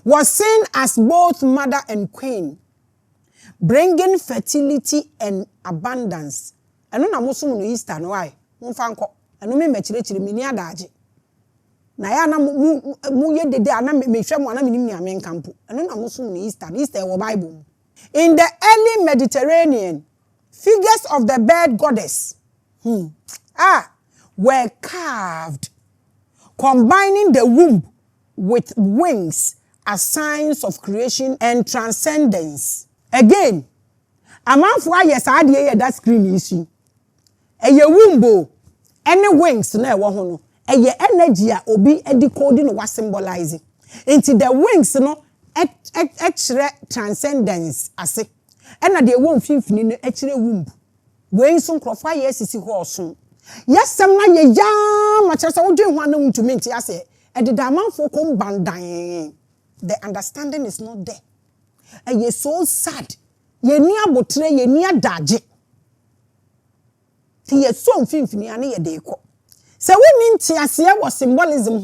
was seen as both mother and queen, bringing fertility and abundance. And no namusumu no Easter no why? Mfanko. And no me mechire mini adaje. Na ya na mu ye dede ana me hwem ana minim nia men kampo. And no namusumu no Easter. Easter wo Bible. In the early Mediterranean, figures of the bird goddess were carved, combining the womb with wings as signs of creation and transcendence. Again, a man for yes, I did that screen issue. A ye womb, any wings na wo ho no, a ye energy a obi decoding was symbolizing. Into the wings no extra transcendence ase. And na de won finfini no extra womb. We so nkrofa yes sisi ho so. Yes sam na ye ya ma chere se wo dwen ho na ntumi nti ase. E de da man for kom bandan. The understanding is not there. And you're so sad. You're near botre, you're near daji. You're so unfinfini and you're deco. So when Tiasia was symbolism,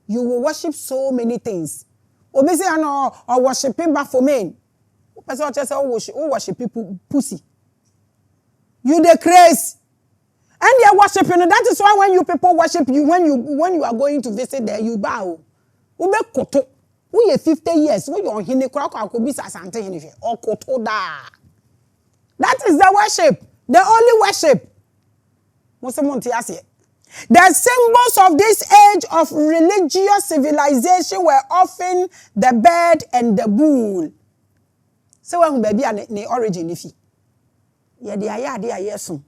you will worship so many things. Obese or worshiping Baphomet. Person just worship people pussy. You the craze. And you're worshiping. That is why when you people worship you, when you are going to visit there, you bow. Ube koto. We are 50 years. We are hine kraka ko bisa asante hine or koto da. That is the worship. The only worship. The symbols of this age of religious civilization were often the bird and the bull. So when baby ne origin ifi. Ye de ayeso.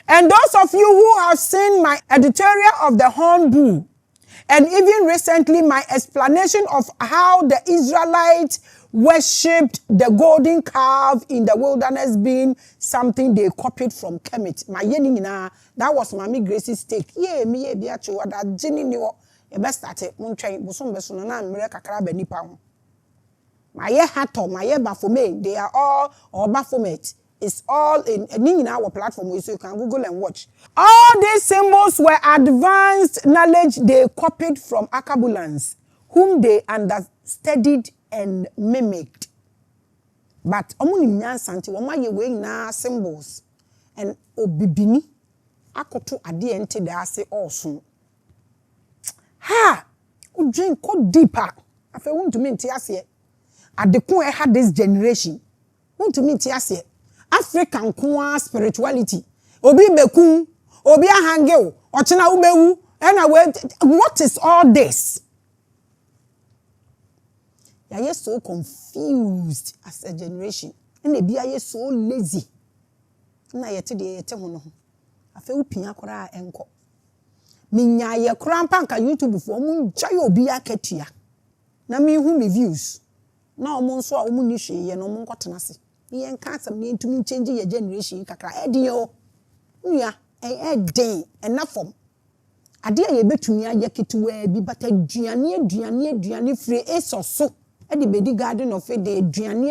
And those of you who have seen my editorial of the horn bull, and even recently, my explanation of how the Israelites worshipped the golden calf in the wilderness being something they copied from Kemet. My yenina, that was Maame Grace's take. Yeah, me ye bia chewa that jini ni wo e best start mon twen bosom beso na mre kakra ba nipa ho. My ye hato, my ye Baphomet, they are all or Baphomet. It's all in our platform, so you can Google and watch. All these symbols were advanced knowledge they copied from Akabulans, whom they understudied and mimicked. But omuni nyansanti wama ye na symbols and obibini akoto ade ente da ase also. Ha! O drink go deeper. Afa want to mean ase. Adekun had this generation. Want to mean ase. African kwa spirituality. Obi beku, obi ahangeo, ochina ubewu, what is all this? You are so confused as a generation. And they are so lazy. Na yete de yete hono. Afa upia kora enko. Minya ye kora mpanka YouTube for mu jaye obi akatua. Na me hu me views. Na omo nso a omo ni hwe ye no omo nkotena se. Yen kasam ni ntumi change your generation kakra edio nua eden enough form ade a ye betumi aye ketewa bi bata aduane free esoso e de bedi garden of a day aduane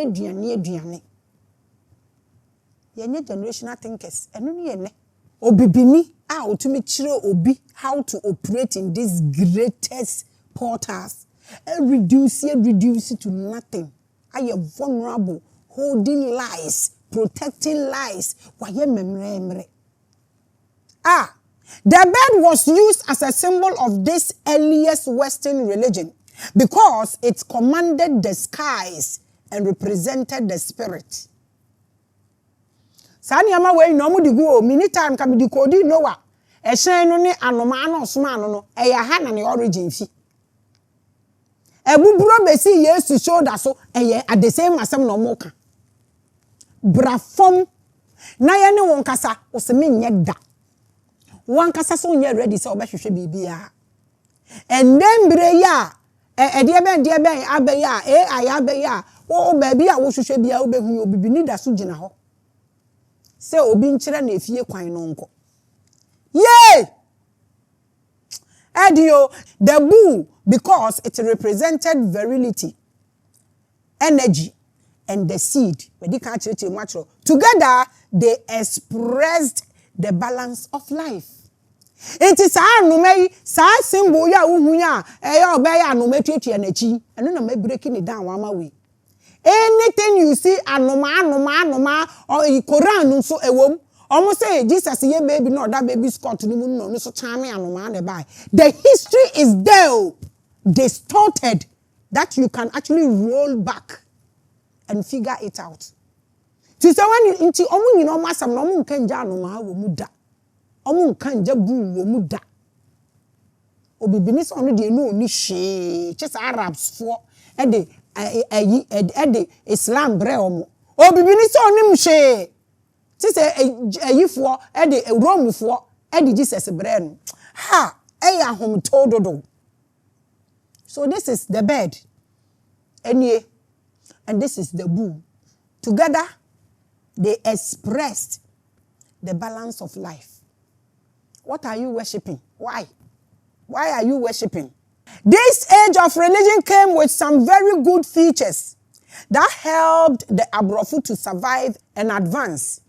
yenye generational thinkers eno ne ye ne obibini a otumi kire obi how to operate in these greatest portals and reduce it to nothing. Are you vulnerable? Holding lies, protecting lies. The bird was used as a symbol of this earliest Western religion because it commanded the skies and represented the spirit. Sani ama we no mu digu o mini time ka bi kodi Noah. E hyen no ne anoma na osoma no e ya ha na ne origin fi. Ebuburo besi Yesu shoulder so e at the same asem no mo ka. Brafom na ye ne won kasa o se me nye da won kasa so nye ready se obehwehwe bibia and then bre ya e de ben abeya abeya o baabi a wo hwehwe bia wo behu obibini da so gina ho se obi nkyere na efie kwan no nko yay adio the bull because it represented virility, energy, and the seed. Together, they expressed the balance of life. It is a symbol ya uhunya obeya no metwetwe na chi eno na me breaking it down wama we. Anything you see anoma or Quran nso ewom almost say Jesus ye baby no that baby Scott ni mu no so charm anoma na buy. The history is there distorted that you can actually roll back and figure it out. To say when inti omu nyina omasam no omu nka nja anoma wo mu da. Omu nka nja bu wo mu da. Obibini so no de no ni hwe chese Arabs for e de Islam bre omu obibini so nim hwe chese ayifo e de Rome for e de Jesus bre no ha eya hom tododo. So this is the bed and this is the bull. Together they expressed the balance of life. What are you worshiping? Why are you worshiping? This age of religion came with some very good features that helped the Abrofo to survive and advance.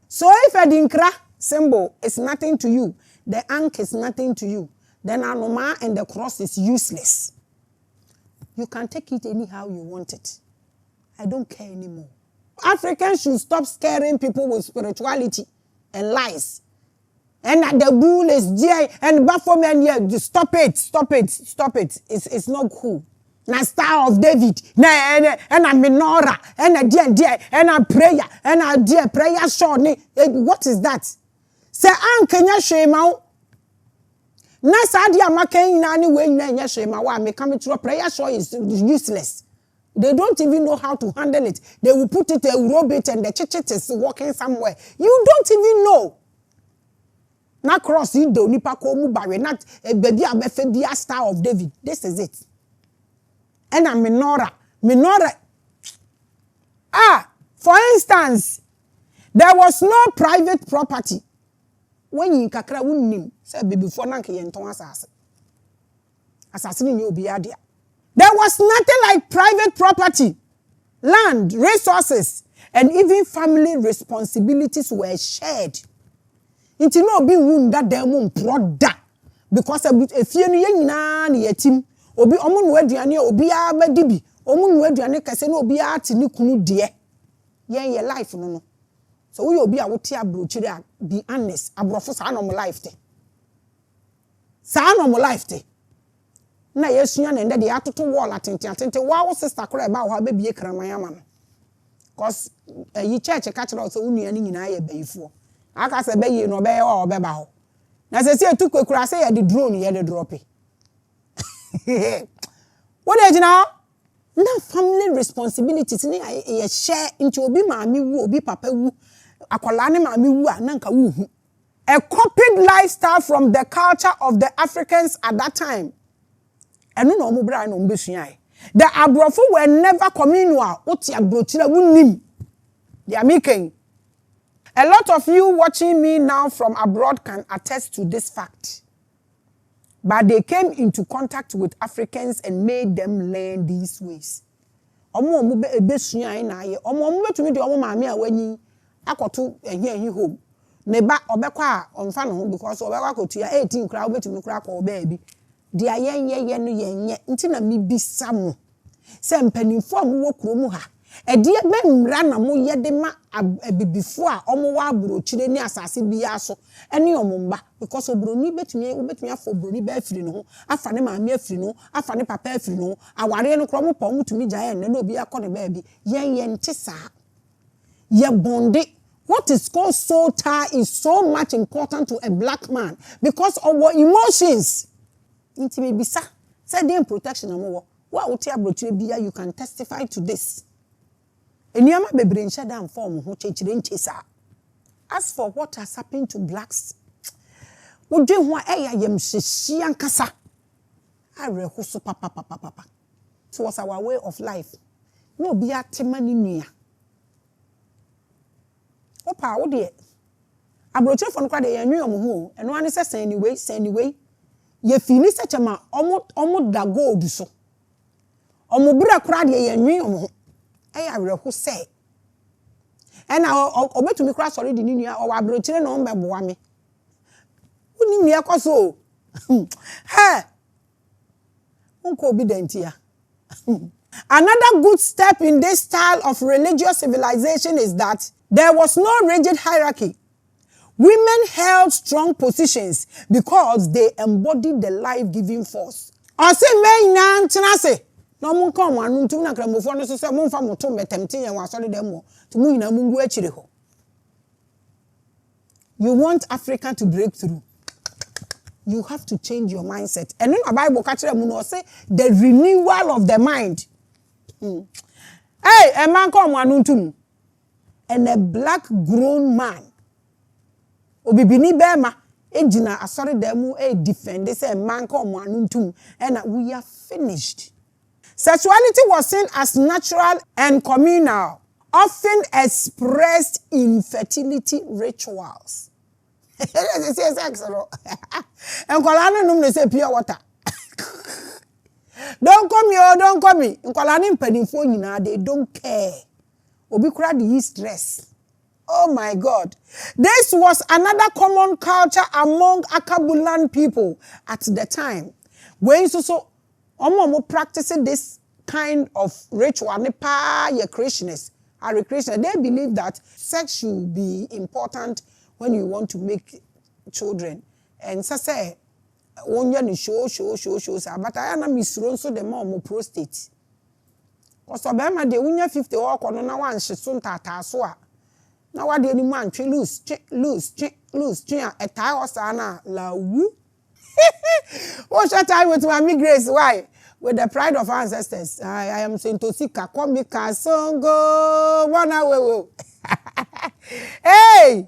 So if a dinkra symbol is nothing to you, the ankh is nothing to you, then Anoma and the cross is useless. You can take it anyhow you want it. I don't care anymore. Africans should stop scaring people with spirituality and lies. And that the bull is there and Baphomet here. Stop it. It's not cool. Na Star of David, and a menorah, and a dear, and a prayer, and a dear prayer show. What is that? Say, Kenya Shema. Na Sadia Makan anyway, Nanya Shema, why me coming to a prayer show is useless. They don't even know how to handle it. They will put it a robot and the church is walking somewhere. You don't even know. Na cross in do nipa ko mu bare not baby abefe bia Star of David. This is it. And a menorah. For instance, there was no private property. When you kakra wunnim say before na nke yenton asase. Asase ni obi adia. There was nothing like private property, land, resources, and even family responsibilities were shared. Inti no be wound that them product because if you nyina na yatim obi omo no aduane obi abadibi omo no aduane kase na obi ati ni kunu de ye life no. So we obi a wote abrochire be honest abrofo sa no life te. Sa no life te. Na yesunya na ndede atoto wall atente wa sister kora ba ho ababie kraman ama no. Cause yi church ka kire so unua ni nyina ye bayifo. Aka se bayi no be ye o be ba ho. Na se se tukwekura se ye the drone ye the drop. What is now? Na family responsibilities ni ye share into obi maame wu obi papa wu akola ne maame wu ananka wu hu. A copied lifestyle from the culture of the Africans at that time. Enu no mo bra no mbesua. The Abrofo were never communal. Oti abrochira wunim. They are making. A lot of you watching me now from abroad can attest to this fact. But they came into contact with Africans and made them learn these ways. Omo besua na ye. Omo betumi de omo maame a wanyi akoto ehie home. Ne ba obekwa a omfa no ho because obekwa akotua 18 kra obetumi kra ko baby. Dia ye no yenye nti na mebisa mo. Se mpanimfo amwo kromu ha. Edie be mra na mo ye de ma abibifo a omo wa abrochire ni asase biya so ene omumba because obroni betumi afọ obroni ba afiri no afa ne maame afiri no afa ne papa afiri no aware no kromo pa omutumi gya ene na obi akọ ne ba bi ye nte sa ye bonde. What is called soul tie is so much important to a black man because of our emotions. Inti bisa say dem protection amowo wa wote abrochire biya you can testify to this. Enyama bebre nche dan form ho chechire nchesa. As for what has happened to blacks, wodwe ho eya yem hyehye ankasa. Areho so papa. It was our way of life. No be atema ni nua. Opa wo de abrochire fo no kwa de yanwe omo ho. Eno ane se anyway. Ye fini se chema omo da gold so. Omo bra kura de yanwe omo ho. awerɛho sɛ ɛna obetumi kra sɔre di nua o wa brochire na o mbɛboa me woni nua kɔso he unko obedient ya. Another good step in this style of religious civilization is that there was no rigid hierarchy. Women held strong positions because they embodied the life-giving force. Ose men na ntenase na mo nka mo anu ntum na kramofo no so se mo mfa mo to metemte yen wa sori dem mo to mo nyina mo ngu akire ho. You want Africa to break through. You have to change your mindset. And in the Bible, say the renewal of the mind. Hey, a man come one and a black grown man. Obibini bema ejina asori demu defend. They say a man come one and we are finished. Sexuality was seen as natural and communal, often expressed in fertility rituals. And Colana num they say pure water. Don't come here, don't come me. In Colana penifo nyina they don't care. Obi kura the stress. Oh my God. This was another common culture among Akabulan people at the time. When so omo practicing this kind of ritual ne pa ye Christians. Are Christians, they believe that sex should be important when you want to make children. And so say, when you show, but I am misrun so the mom prostate. Because Obama de unya 50 or kono na wan shisun tata soa. Na wa de ni man twi loose, a tie or sana la wu. What's your time with my grace? Why? With the pride of our ancestors. I am saying to see Kakomika songo one away. Hey!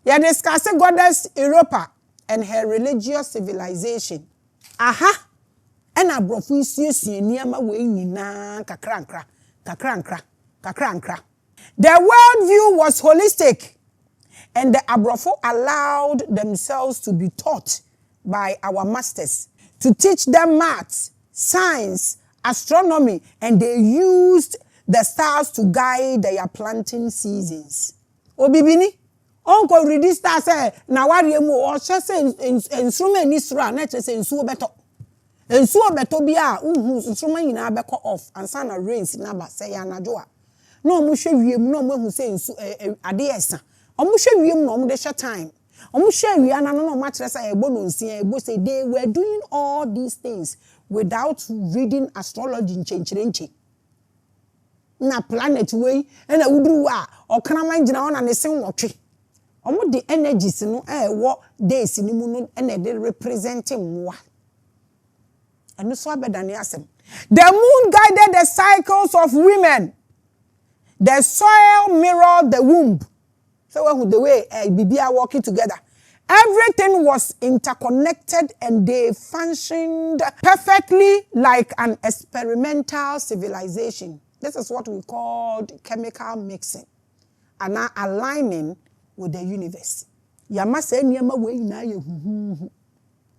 You discussing goddess EUROPA and her religious civilization. Aha! And abrofu isi niyama we nyina kakrankra. The worldview was holistic, and the abrofu allowed themselves to be taught by our masters to teach them maths, science, astronomy, and they used the stars to guide their planting seasons. Obibini Onko ready star say na ware mu o hye say instrument ni sura na che say nsuo beto bia instrument nyina beko off ansa na rains na ba say anajo a na omo hwe wiem na omo hu say nsu ade esa omo hwe wiem na omo de hye time omo hwe wi ana no omo kire say ebo no nsia ebo say they were doing all these things without reading astrology nche na planet way na wuduru a okrama ngina ona ne sen wotwe omo the energies no wo days ni mu no na dey representing wa eno so abedane asem. The moon guided the cycles of women. The soil mirrored the womb. So the way bibia working together, everything was interconnected and they functioned perfectly like an experimental civilization. This is what we called chemical mixing and now aligning with the universe. Yamase niyama we na ye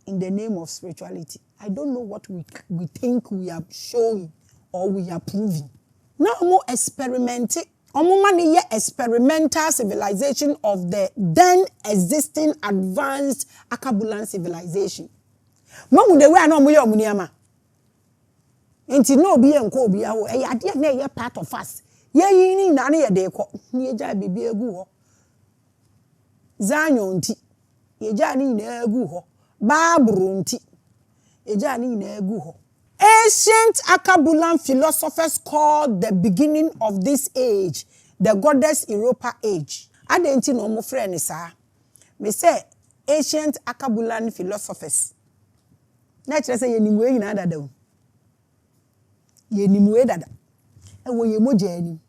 in the name of spirituality. I don't know what we think we are showing or we are proving. Now more experimenting. Experimental civilization of the then existing advanced Akabulan civilization. Mamu de we no mo ye omuniama. Enti no bi enko bi awo e ade na ye part of us. Ye yin na na ye de ko. Ni eja bibi egu ho. Zanyo nti. Eja ni na egu ho. Babru nti. Eja ni na egu ho. Ancient Akabulan philosophers called the beginning of this age the goddess EUROPA age. Adenti no mo frɛ ne saa. Me say ancient Akabulan philosophers. Na kire say yenimwe nyina dada o. Yenimwe dada. E wo yemoja ani.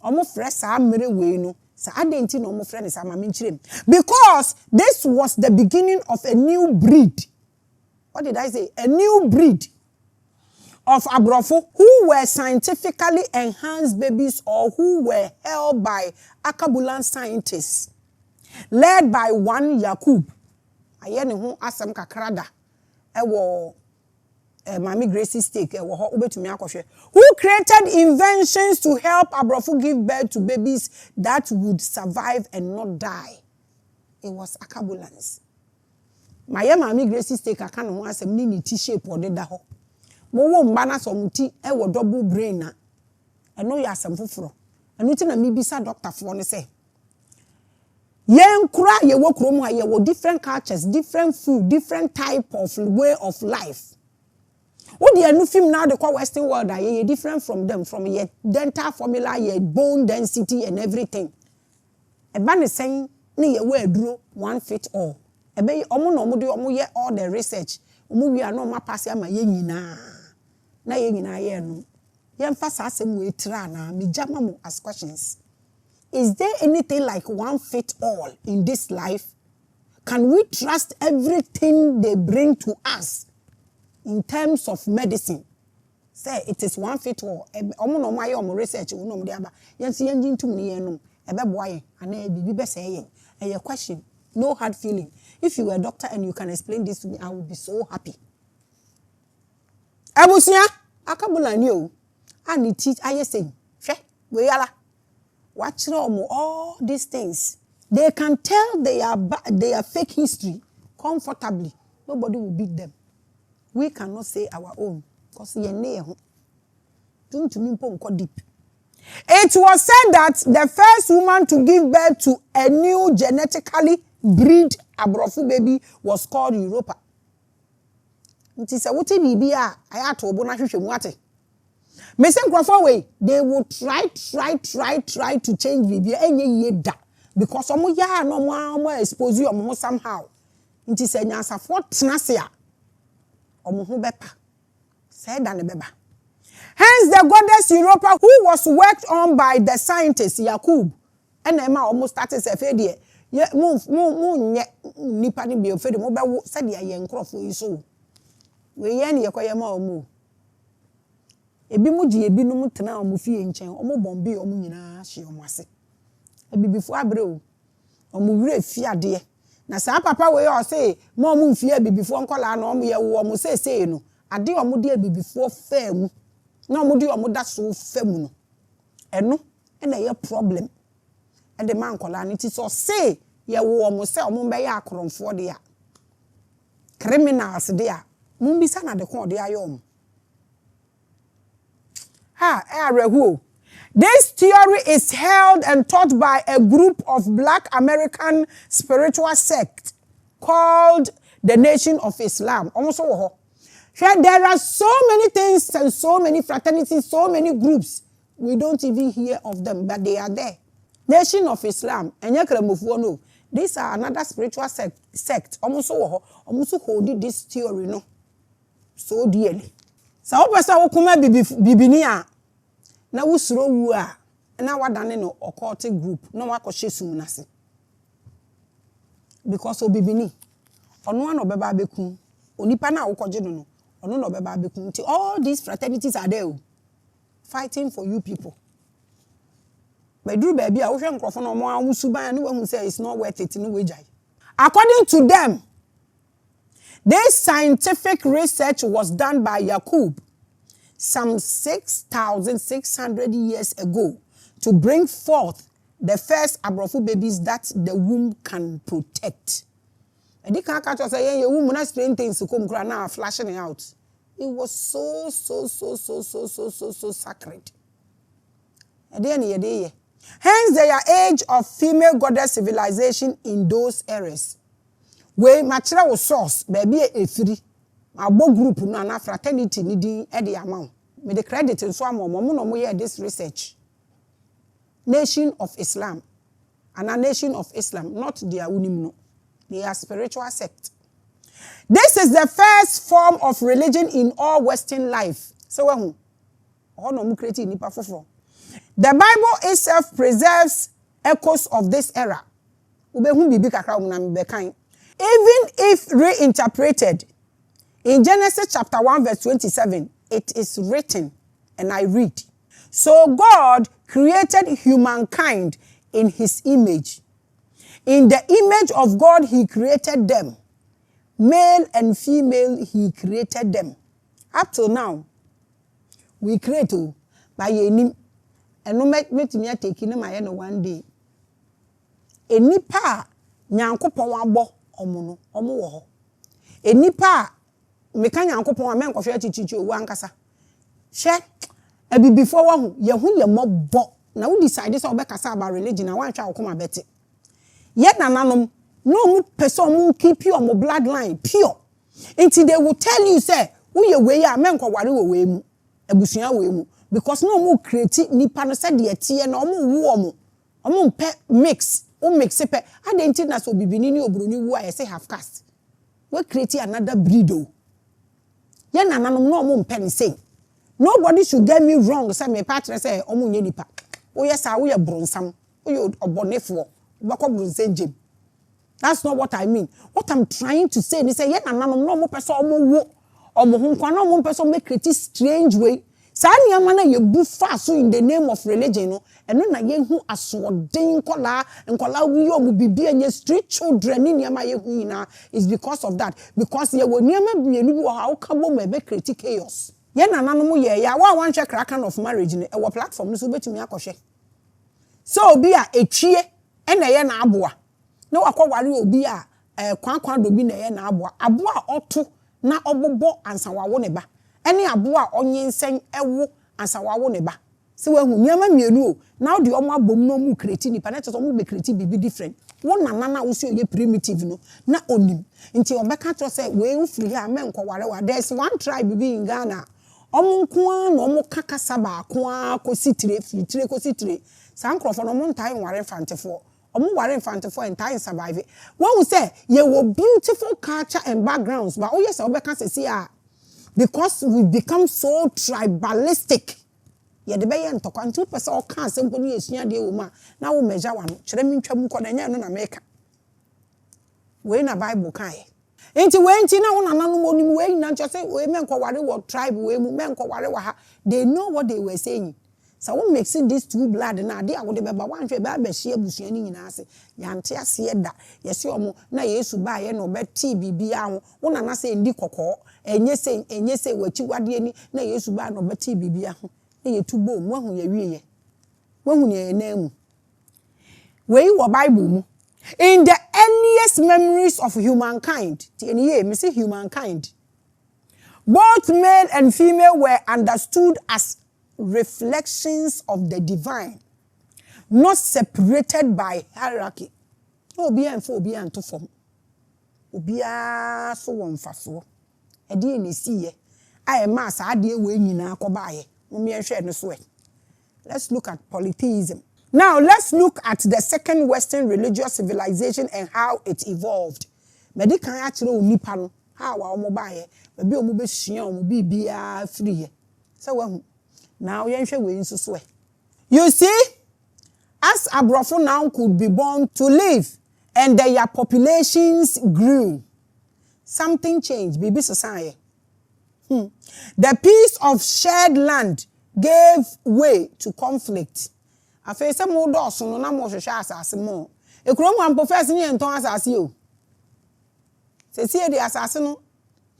Omo frɛ saa mere we no. Sa adenti no mo frɛ ne saa ma me nkire. Because this was the beginning of a new breed. What did I say? A new breed of Abrofo who were scientifically enhanced babies or who were held by Akabulan scientists, led by one Yakub. Ayene hu asem kakrada. Ewo Maame Gracie Stake wo ho obetumi akohwe. Who created inventions to help abrofo give birth to babies that would survive and not die? It was Akabulans. My Maame Gracie Stake aka no ho asem ni t-shape odeda ho. Mo wo mba na so muti e wo double brain na. Eno ya asem foforo. Eno ti na mi bisa doctor fo ne say. Yen kura ye wo kromu a ye wo different cultures, different food, different type of way of life. What the new film now they call Western world are ye different from them, from your dental formula, your bone density and everything. A ban is saying ni ye we duro one fit all. E be omo no mo de omo ye all the research. Omo wi ano ma pass ama ye nyina. Na ye nyina ye no. Ye mfa sa asem we tra na me jama mo as questions. Is there anything like one fit all in this life? Can we trust everything they bring to us in terms of medicine? Say it is one fit all. Omo no ma ye omo research wo no mo de aba. Yen si yen jintum ni yen no. Ebe boa yen ana bibi be say yen. A question, no hard feeling. If you were a doctor and you can explain this to me, I would be so happy. Abusia akabula ni o. Ani teach aye say, "Hwe, we yala. Watch all these things. They can tell they are fake history comfortably. Nobody will beat them. We cannot say our own because ye near. Don't mean deep. It was said that the first woman to give birth to a new genetically breed abrofu baby was called EUROPA. It is a wote bibia ayato obo na hwehwe mu ate. Mesen crofo way, they will try to change bibia enye ye da because omo ya no mo expose you omo somehow. It is a nyansafo tenase a omo ho bepa. Say da ne beba. Hence the goddess EUROPA, who was worked on by the scientist Yakub, and Emma almost started to say, "Dear, move, nipa ni be ofede mo be said ya ye nkrofo yi so. We ye ne yekoye ma omo. Ebi mu ji ebi no mu tena omo fie nchen, omo bombe omo nyina hye omo ase. Ebi bifo abre o. Omo wure fie ade. Na sa papa we o say, mo omo fie bibifo nkola na omo ye wo omo say no. Ade omo de bibifo fa mu. No mo di omo da so famu no eno na ye problem e de man kola ni ti so say ye wo omo say omo be ya akoronfo de ya criminals de ya mun bi sa na de kon de ayom arehu. This theory is held and taught by a group of Black American spiritual sect called the Nation of Islam. Almost so there are so many things and so many fraternities, so many groups. We don't even hear of them, but they are there. Nation of Islam. No. These are another spiritual sect. Almost hold this theory, no. So dearly. So, person who bibinia na wusuro wu a na wadane no occultic group no wakoshe sumunase. Because obibini ono an obeba beku onipa na wokoje no ono no beba beku. All these fraternities are there fighting for you people. But drew baby a wo hwe nkrofo no mo awusuban no who say it's not worth it no wejai. According to them, this scientific research was done by Yakub some 6,600 years ago to bring forth the first abrofu babies that the womb can protect. And they can't catch us saying your womb not strange things to come now flashing out. It was so sacred. And then hence the age of female goddess civilization in those areas. Where material source baby a free abo group na fraternity ni din e de amount. Me the credit nso am no mo this research. Nation of Islam. And a Nation of Islam, not their unimno. They are spiritual sect. This is the first form of religion in all Western life. So the Bible itself preserves echoes of this era. Even if reinterpreted, in Genesis chapter 1 verse 27, it is written, and I read, "So God created humankind in his image. In the image of God he created them. Male and female he created them. up till now we create by enim eno metimi ateki ne maye no one day enipa nyankopon abo omo no omo wo ho enipa meka nyankopon amenkwohwe achichichi owu ankasa hye before wahu ye hu ye mobo na we decide say obekasa about religion na wan twa akoma bete ye nananom no mu person mu keep your bloodline pure until they will tell you say wo ye we ya menkwaware wo we mu abusua we mu because no mu create nipa no say de tie na omo mpe mix o mix pe adenti na so bibini ni obroni wu a say half caste we create another breed ye nananom no omo mpe say nobody should get me wrong say me partner say omo nye nipa wo yes a wo ye bronsam wo ye obonefo bako bronsenjem. That's not what I mean. What I'm trying to say is say ye nananom no omo person omo wo omo ho kwa no omo person make create strange way. Sa niam na ye bu fa so in the name of religion no eno na ye hu aswoden nkola wi omo bibi anye street children ni niam ye hu na is because of that because ye wo niam bienu bi wo ha wo ka bo me be create chaos. Ye nananom ye ya wa wan hwe crack of marriage ni e wo platform no so betumi akohwe. So obi a etwie ena ye na aboa na wakwaware obi a kwankwan do bi na ye na aboa oto na obobo ansawawo ne ba ene aboa onyensen ewo ansawawo ne ba se wahu niam mienu o na de omo abom no mu create nipa na cheso omo be create bibi different wo nana wo so ye primitive no na onim nti obeka to say we ufiri here amenkwaware wa there's one tribe bi in Ghana omo nko na omo kakasa ba ko akositire fitire kositire sankrofo no mo ntai nware fantefo omo ware infantefo entire survive when we say you were beautiful culture and backgrounds but oh yes obeka say because we become so tribalistic ye de be ye ntokwa ntu pese o kan sempo ni esua de wo ma na wo measure wa no kire mi ntwam ko na nya no na meka we na bible kan enti we enti na wo nananom onim we na ncho say we menkwa ware wo tribe we mu menkwa ware wa ha they know what they were saying. So we mixing these two blood na de awode beba wan hwe ba behye abusua ni nyina ase yante ase da yesi omo na Yesu ba ye no beti bibia ho wona na se ndi kokko enye se wachi wade ni na Yesu ba no beti bibia ho na yetubo mu ahu ye wiye wahu ne na mu we wo bible mu in the earliest memories of humankind tie me say humankind both male and female were understood as reflections of the divine, not separated by hierarchy. Obi anfo obi anto fom. Obi a so won faso. E de ni siye. Aye ma sa de we nyina akobaye. Mumie hwe no so e. Let's look at polytheism. Now let's look at the second Western religious civilization and how it evolved. Medikan a kire onipa no, how wa omo baye, be omo be sua omo bibia free. So wahu now you see, as Abrofo now could be born to live and their populations grew, something changed. Bibi society. The piece of shared land gave way to conflict. I face some more doors no na mo hwehwe asase mo. Ekuro mu ampo ni enton asase o. Se sie de asase no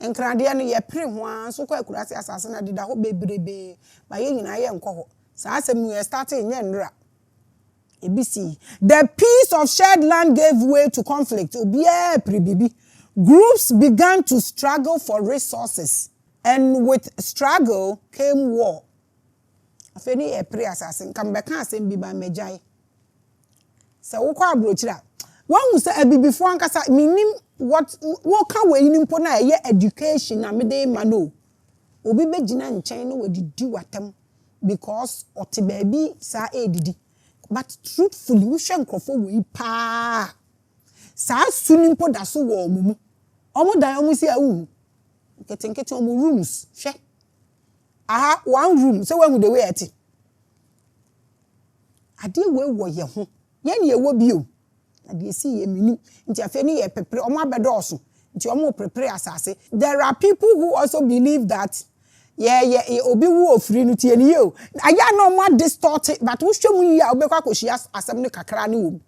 enkrade no ye pre ho anso kwa akurase asase na deda ho bebrebe ba ye nyina ye nkọ ho sa asem we starting nye nra ebisi the piece of shared land gave way to conflict obia prebibi groups began to struggle for resources and with struggle came war afeni e pre asase nkam be kan asem bi ba mejai sa wo kwa abrochira wan say abibifo ankasa minim what can we nimpo na ye education na me dey mano obi begina nchen no wadidi watam because oti baabi sa edidi but truthfully we hwe nkofo we pa sa su nimpo da so wo omumu omo dan omu si awu ketenkete omu rooms hwe aha one room so when the way ati ade we wo ye ho ye ne ye wo bio ade si ye mini nti afeni ye pepre omo abedoso nti omo prepare asase. There are people who also believe that obi wu ofiri no tie ni yo aya no mo distort but wo hwemu yi a obekwa koshia asem ne kakra ne wo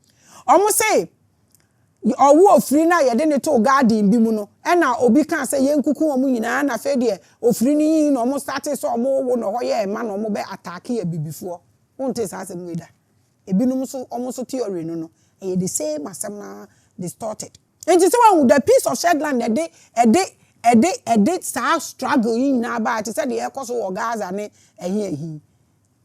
omo say owo ofiri na ye de ne to garden bi mu no e na obi kan say ye nkuku omu nyina na fe de ofiri ni no omo start so omo wo no ho ye ma no omo be attack ya bibifo wonte sa asem weda ebinum so omo so theory no e the same asem na distorted enti se wan the piece of Shetland e de sa struggle yin na ba ti se de e koso wo Gaza ne ehi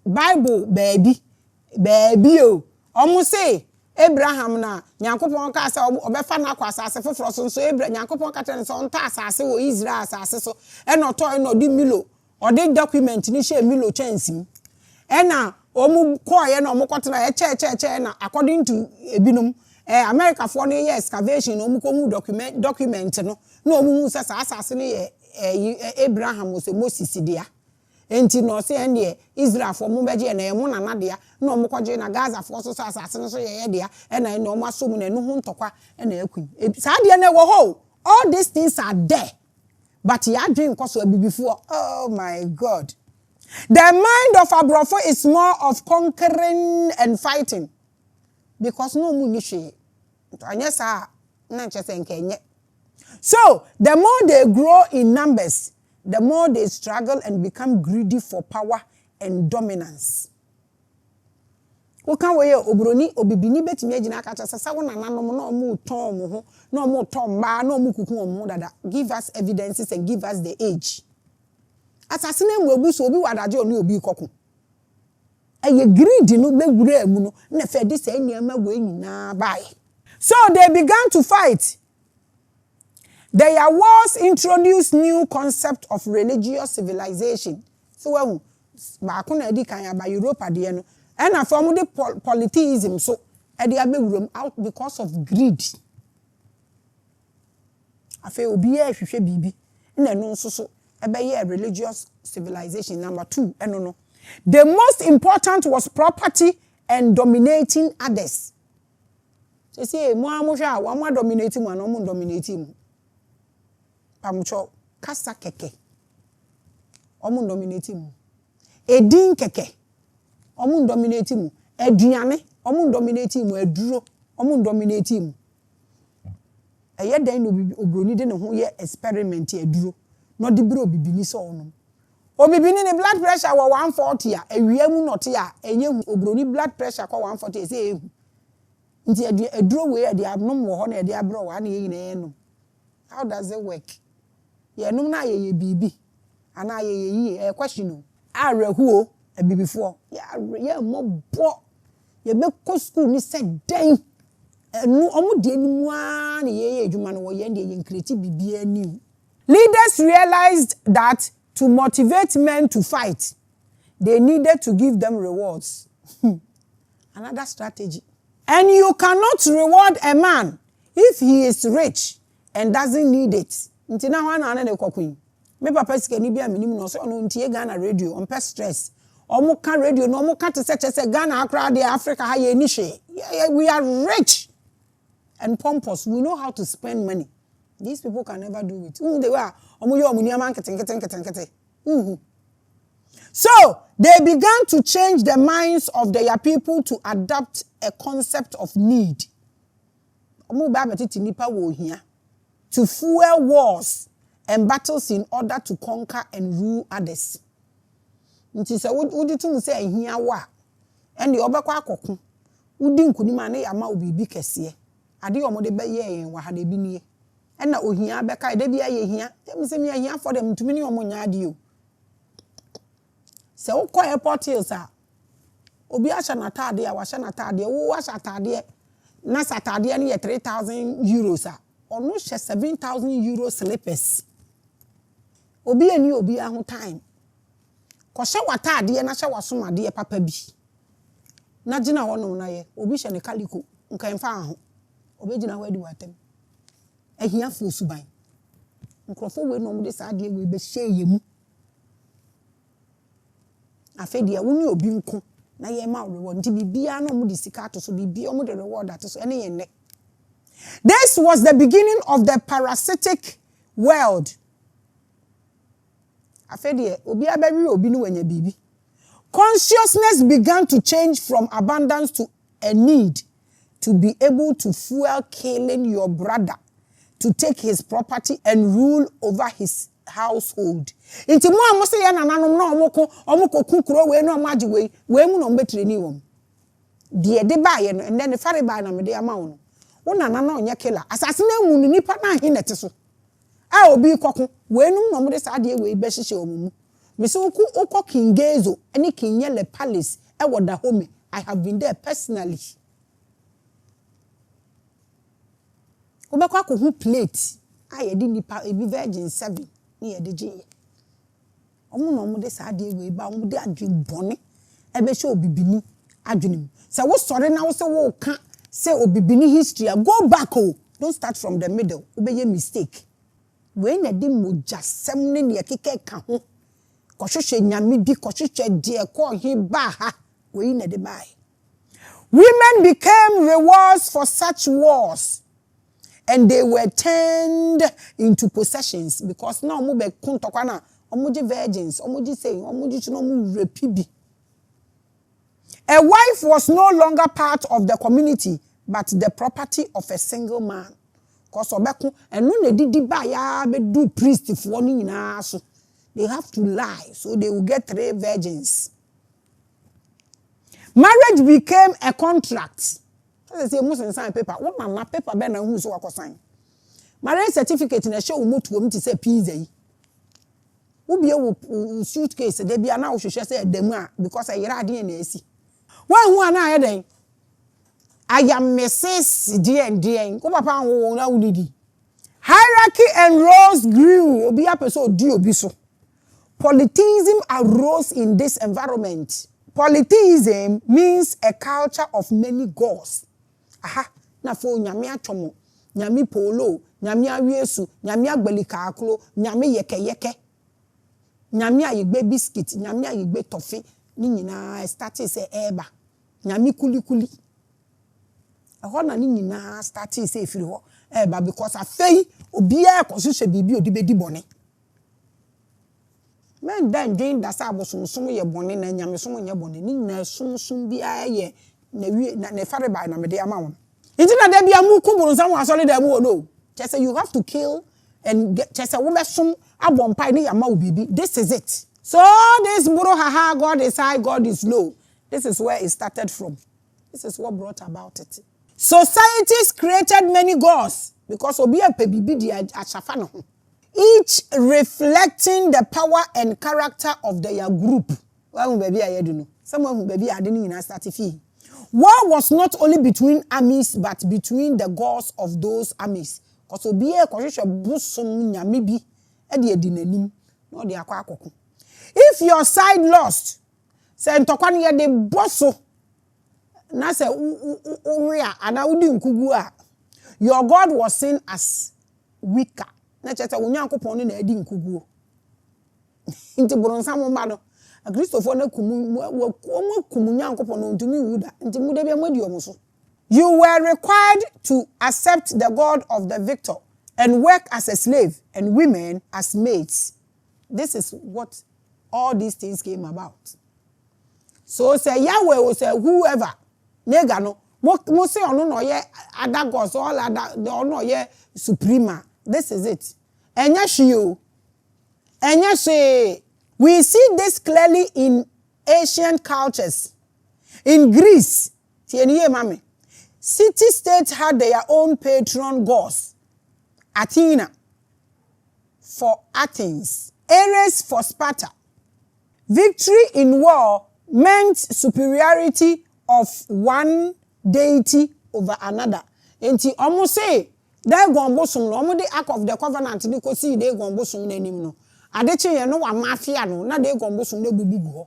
Bible baby o omo say Abraham na Nyankopon ka say obefa na kwa asase foforo so Abraham Nyankopon ka tell so on ta asase wo Israel asase so e no to e no di Milo o de document ni share Milo chance e na omu ko ye na omu kotena e che na according to ebinum America for no year excavation omu ko hu document no na omu hu say asase ni Abraham was Moses dia enti no se ene Israel for mo beje na emu na dia na omo kwaje na Gaza for so asase no so ye dia e na ene omo asom na enu hu ntokwa e na akun sa dia na wo ho all these things are there but ya dream koso abibifo oh my God the mind of Abrofo is more of conquering and fighting because no mu ni hwe anya sa na nchese nkenye so the more they grow in numbers the more they struggle and become greedy for power and dominance. Wokan we obroni obibini betimi agina aka chasa wo nananom na omu ton mo ho na omu ton ma na omu kuku omu dada give us evidences and give us the age asase na mu obu so obi wadaje oni obi koku eye greed no begure emu no na fe de say niam agwo nyina bai so they began to fight. There was introduced new concept of religious civilization. So when baako na edi kan aba EUROPA de no and na from the polytheism so e dey abewuram out because of greed. Afa obi e hwehwe bibi na no nso so e be ye religious civilization number 2 eno no. The most important was property and dominating others. Say mo amohwa wa mo dominate mo na mo dominate mo. Pamucho kasa keke omu dominate mu edin keke omu dominate mu aduane omu dominate mu aduro omu dominate mu eye dan no obroni de ne ho ye experiment aduro no de biro bibini so ono obibini ne blood pressure wa 140 a awia mu note a enye obroni blood pressure kwa 140 say ehu nti aduro we de abnom wo ho na de abro wa na ye nyina no how does it work ye num na ye bibi ana ye yi question arehuo abibifo ye mobo ye be ko school ni se den enu omo de nimu a na ye adwuma no wo ye de ye nkreti bibia ni. Leaders realized that to motivate men to fight they needed to give them rewards. Another strategy. And you cannot reward a man if he is rich and doesn't need it. Nti na ho na ne kokun me papa sika ni bia minim no so no ntie Ghana radio on pest stress omo ka radio no omo ka te se Ghana akra de Africa ha ye ni hwe we are rich and pompous we know how to spend money these people can never do it they were omo yo omo ni ama nkete so they began to change the minds of their people to adopt a concept of need omo ba betiti nipa wo hia to fuel wars and battles in order to conquer and rule others. Nti se wodi tum se ahia wa and the obekwa akoku wodi nkunima na ya ma obibi kese ade omode be ye wa ha de bi nie and na ohia beka de bia ye hia dem se me ahia for them ntumi ne omonya ade o se wokọ airport hills a obi asha na taade a wa sha na taade wo asha taade na sa taade ne ye 3000 euros a ono she 7000 euro slippers obi ani obi ahu time ko she watade na she wasomade papa bi na gina wono na ye obi she ne kaliko nkan fa ahu obi gina wadi watem ahia fo suban nkrofo we no mde saade we be hye mu afedi a woni obi nko na ye ma reward nti bibia no mde sika to so bibia mde reward ato so ene ye ne. This was the beginning of the parasitic world. Afedie obi abawi obi no wanya bibi. Consciousness began to change from abundance to a need to be able to fuel killing your brother, to take his property and rule over his household. Inti mo amose ye nananom na omoko kukuro we no amaji we mu no mbetreni wom. De ba ye no ende ne fare ba na me de ama wo. Wo nana na onye killer. Asase na emu nipa na he nete so. A obi kokko we num no mo de sa de we be hihye omumu. Me se uko King Gezo ene King Yele Palace e woda home. I have been there personally. Obekwa ko hu plate aye di nipa ebi virgin 7 ni ye de je omo no mo de sa de we ba omo de adwen bone e be hye obibini adwenim se wo sore na wo se wo ka se obibini history go back don't start from the middle obeye mistake we na de moja sem ne ne keke ka ho ko hwehwe nyame bi ko hwehwe de ko he ba ha we na de bai. Women became rewards for such wars, and they were turned into possessions because now omo be kuntokwa na omo je virgins omo je say omo je no mu repibi. A wife was no longer part of the community but the property of a single man. Cause obeku enu na didi ba ya be do priest for ni nyina so they have to lie so they will get 3 virgins. Marriage became a contract. They say most sign paper. What na paper be na hu so akọ sign. Marriage certificate na show motu om ti say pizza yi. Wo bie wo suitcase de bia na wo hwehwe say adamu a because ayira ade na esi. Wan hu ana aye den. I am Mrs. D&D. Ko papa wo na wudidi. Hierarchy and roles grew. Obi apeso di obi so. Polytheism arose in this environment. Polytheism means a culture of many gods. Aha, na fo nyame atwomo, nyame polo, nyame awiesu, nyame agbalika aklo, nyame yeke. Nyame ayigbe biscuit, nyame ayigbe toffee, ni nyina started say eba. Nyame kuli. Eho na ni nyina started say firi ho eba because afei obi e kosuhwe bibi odi bedi bone. Men dan dwen da sa abosomsom ye bone na nyamesom nye bone ni na somsom bia ye na ne fare ba na me de ama won nti na da bia mu kuburu nsam asole da mu no just say you have to kill and get just say wo besom abompai ni yama obibi. This is it. So this buru haha God is high, God is low, this is where it started from. This is what brought about it. Societies created many gods because obi a pebibi di achafa no ho, each reflecting the power and character of their group. Someone baby I didn't even start fee. War was not only between armies but between the gods of those armies. Because obi e kohwehwe bosom nyame bi e de adinanim no de akwa akoko. If your side lost, say ntokwa ne de boso na say uria ana udi nkugu a, your god was seen as weaker. Na cheta onyankopon na adi nkuguo nti bronsa ma no Christopher na kumu nyankopon no ntumi wuda nti mude bia madi omuso. You were required to accept the god of the victor and work as a slave and women as maids. This is what all these things came about. So say Yahweh will say whoever nega no mo say ono no ye other gods all other the ono ye suprema. This is it. We see this clearly in ancient cultures. In Greece, Maame, city-states had their own patron gods. Athena for Athens, Ares for Sparta. Victory in war meant superiority of one deity over another. Enti almost say they gombosom no the ark of the covenant ni ko see they gombosom na nim no adeche ye no wa mafia no na they gombosom na bubugu.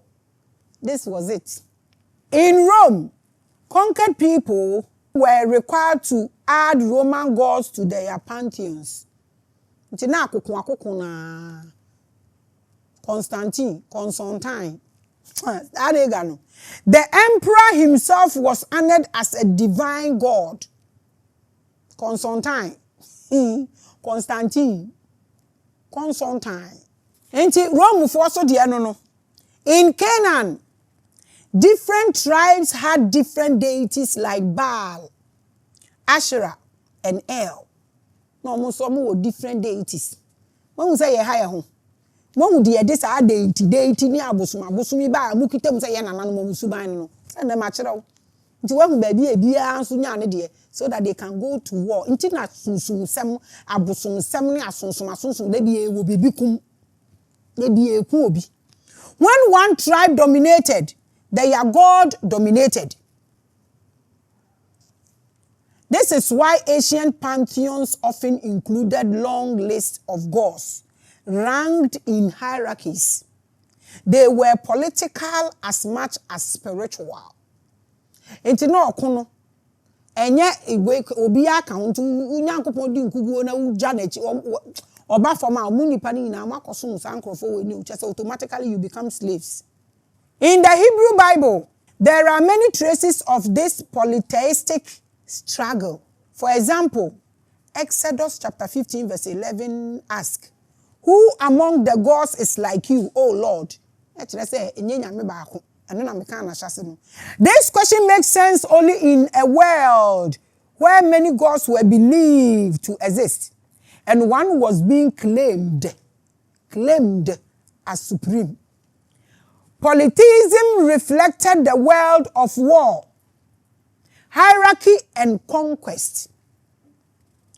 This was it. In Rome, conquered people were required to add Roman gods to their pantheons. Nti na akoko na Constantine. The emperor himself was honored as a divine god. Constantine. Enti Rome for so de no. In Canaan, different tribes had different deities like Baal, Asherah, and El. No more some different deities. When we say a higher home. When we dear this are deity near Busumi ba, Mukitem say an animal subano. Send them natural. To one baby a beer and dear, so that they can go to war. Intina Sunsum Sam Abusum Samni Asunsum, they will be bicum. They be a kubi. When one tribe dominated, they are God dominated. This is why ancient pantheons often included long lists of gods, ranked in hierarchies. They were political as much as spiritual. Enti no okono enye obi account unyankopon di nkuguo na uja na chi oba form a munipa ni na amakoso sankrofo we ni uchese automatically you become slaves. In the Hebrew Bible, there are many traces of this polytheistic struggle. For example, Exodus chapter 15 verse 11 asks, who among the gods is like you, O Lord? This question makes sense only in a world where many gods were believed to exist and one was being claimed as supreme. Polytheism reflected the world of war, hierarchy, and conquest.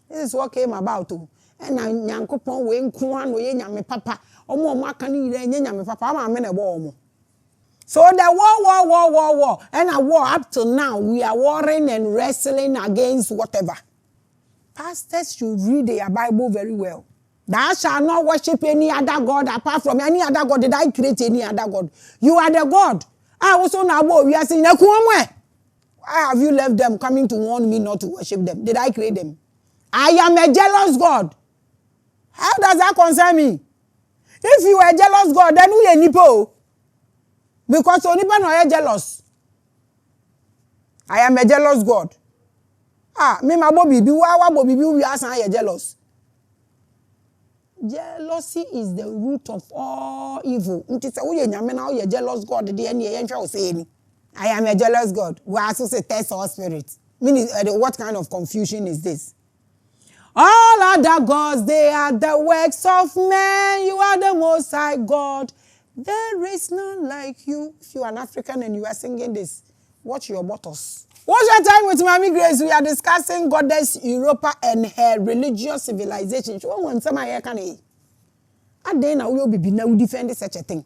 This is what came about. And nyankopon we nkuan we nyame papa omo aka ni ire nye nyame papa ama me na bo omo. So the war and a war up till now we are warring and wrestling against whatever. Pastors should read their Bible very well. Thou shalt not worship any other god apart from any other god. Did I create any other god? You are the God. I also now we are saying why have you left them coming to warn me not to worship them? Did I create them? I am a jealous God. How does that concern me? If you are a jealous God, then we are nipo. Because onipa no are jealous. I am a jealous God. Me ma bobi bi wa bobi bi we are jealous. Jealousy is the root of all evil. It is we nyame na we jealous God dey na ye ntwa say ni. I am a jealous God. We also say test our spirit. Meaning what kind of confusion is this? All other gods, they are the works of men. You are the most high God. There is none like you. If you are an African and you are singing this, watch your bottles. What's your time with Maame Grace? We are discussing goddess EUROPA and her religious civilization. You want some I can eat. And then I will be now defending such a thing.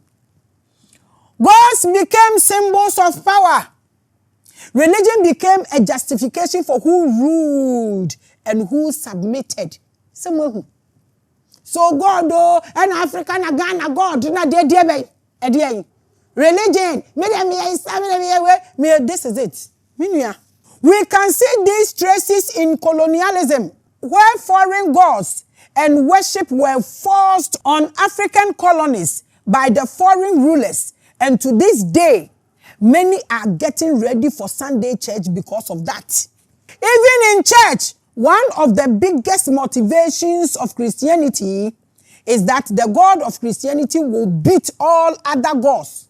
Gods became symbols of power. Religion became a justification for who ruled and who submitted. So God and African Ghana God na de religion this is it. We can see these traces in colonialism where foreign gods and worship were forced on African colonies by the foreign rulers, and to this day many are getting ready for Sunday church because of that. Even in church, one of the biggest motivations of Christianity is that the God of Christianity will beat all other gods.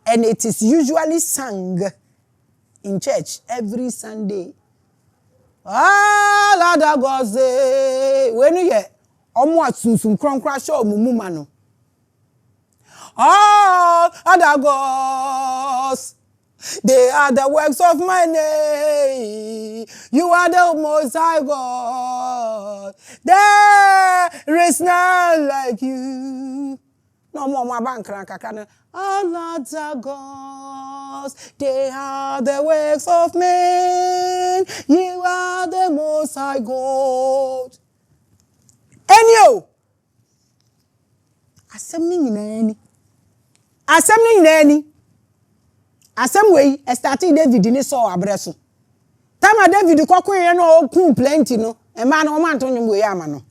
And it is usually sung in church every Sunday. All other gods, when you hear, all other gods, they are the works of my name. You are the most high God. There is none like you. No more my bank. All other gods, they are the works of men. You are the most high God. And you, assembling in any. Assembling in any. Asem way starting David ni so abreso. Time David kokon no kun plenty no. E ma na o man to nyum we ama no.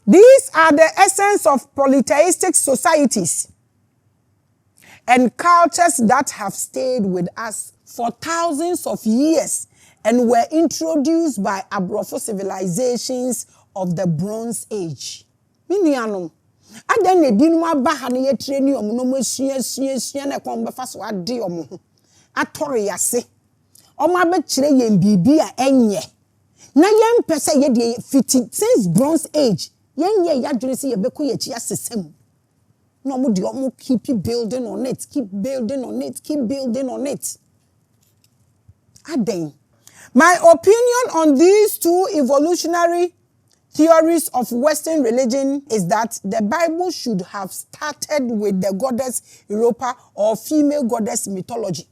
These are the essence of polytheistic societies and cultures that have stayed with us for thousands of years and were introduced by Abrofo civilizations of the Bronze Age. Minianom adan na di no aba ha na ye treni omo no masua na kon befa so ade omo ho atore yase omo abekire yen bibi a enye Na yen pese ye de fiti since bronze age yen ye yadwene se ye beko ye chi asesem. No mo de omo keep building on it, keep building on it, keep building on it. Aden. My opinion on these two evolutionary theories of Western religion is that the Bible should have started with the goddess EUROPA or female goddess mythology.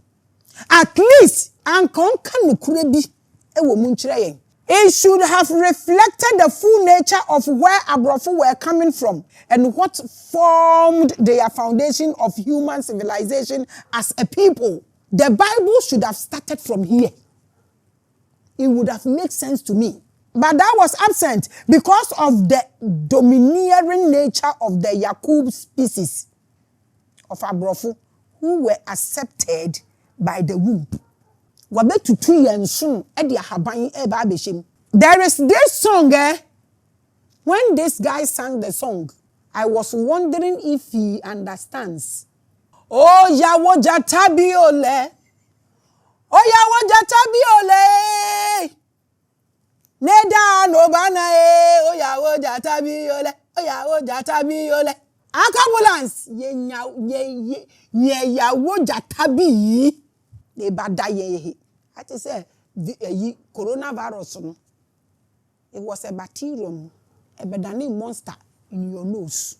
At least, it should have reflected the full nature of where Abrofo were coming from and what formed their foundation of human civilization as a people. The Bible should have started from here. It would have made sense to me. But that was absent because of the domineering nature of the Yakub species of Abrofo who were accepted by the womb. There is this song, when this guy sang the song, I was wondering if he understands. Oh, Yawo Jatabiole. Oh, Yawo Jatabiole. Neda no bana oh Yawo Jatabiole. Oh, Yawo Jatabiole. Akambulance. Ye Yawo Jatabi. They bada ye. I just say coronavirus. It was a bacterium, a bedani monster in your nose.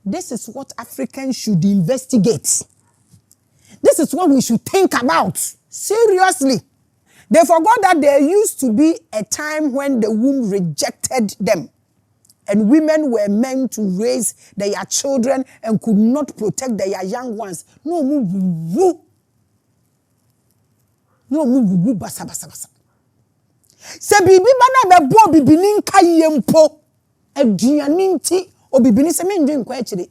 This is what Africans should investigate. This is what we should think about. Seriously. They forgot that there used to be a time when the womb rejected them. And women were meant to raise their children and could not protect their young ones. No, basa basa basa. Se bibi bana be bo bibini nka yempo aduane nti obibini se menje nkwa akire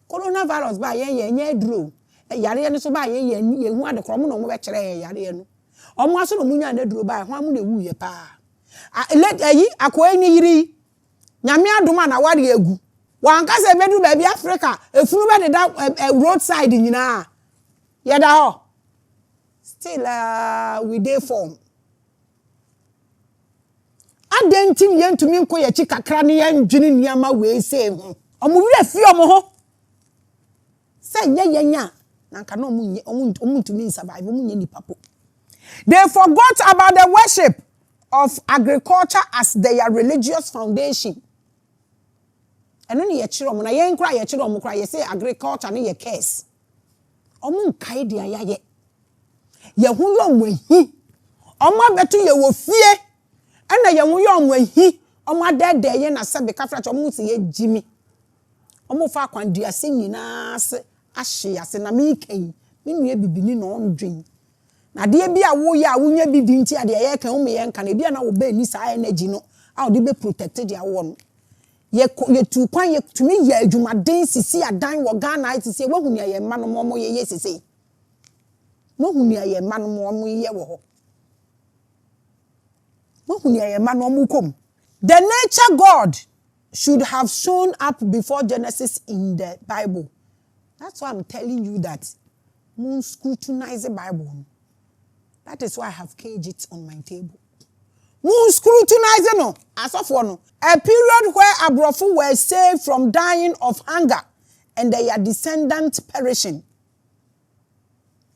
coronavirus ba ye aduro yare ne so ba ye hu ade kro mo no mo be kire yare no omo aso no munya na aduro ba ho amu na wu ye pa let ayi akoa ni yiri nyame adoma na ware egu wanka se bedu ba bi Africa efunu be de da roadside nyina ye da ho still we dey form. Adentin yentumi nko ye chi kakra ne yendwene niama we say ho omo wi afi omo ho say yenya na nka no omo ntumi survive omo nya ni papo. They forgot about the worship of agriculture as their religious foundation. Eno ne ye kire omo na ye nkra ye kire omo kra ye say agriculture ne ye curse omo nkai dia yaye ye hu yo mwahi omo betu ye wo fie ana ye hu yo mwahi omo adede ye na sabe kafra cho omo se ye jimi omo fa kwandua se nyina se ahye ase na me kan me nua bibini na ondwen na de bia wo ye a wonya bibi nti ade ye kan omo ye nka na bia na wo ba ni sa energy no a wo be protected ya wo no ye tu kwan ye tumi ye adwumaden sisi adan wo Ghana sisi wo hu ne ye ma no mo ye sisi mo hu ne ye ma no mo ye wo ho. The nature God should have shown up before Genesis in the Bible. That's why I'm telling you that moon scrutinize the Bible. That is why I have caged it on my table. Moon scrutinize no, as of one. A period where Abrofo were saved from dying of hunger and their descendants perishing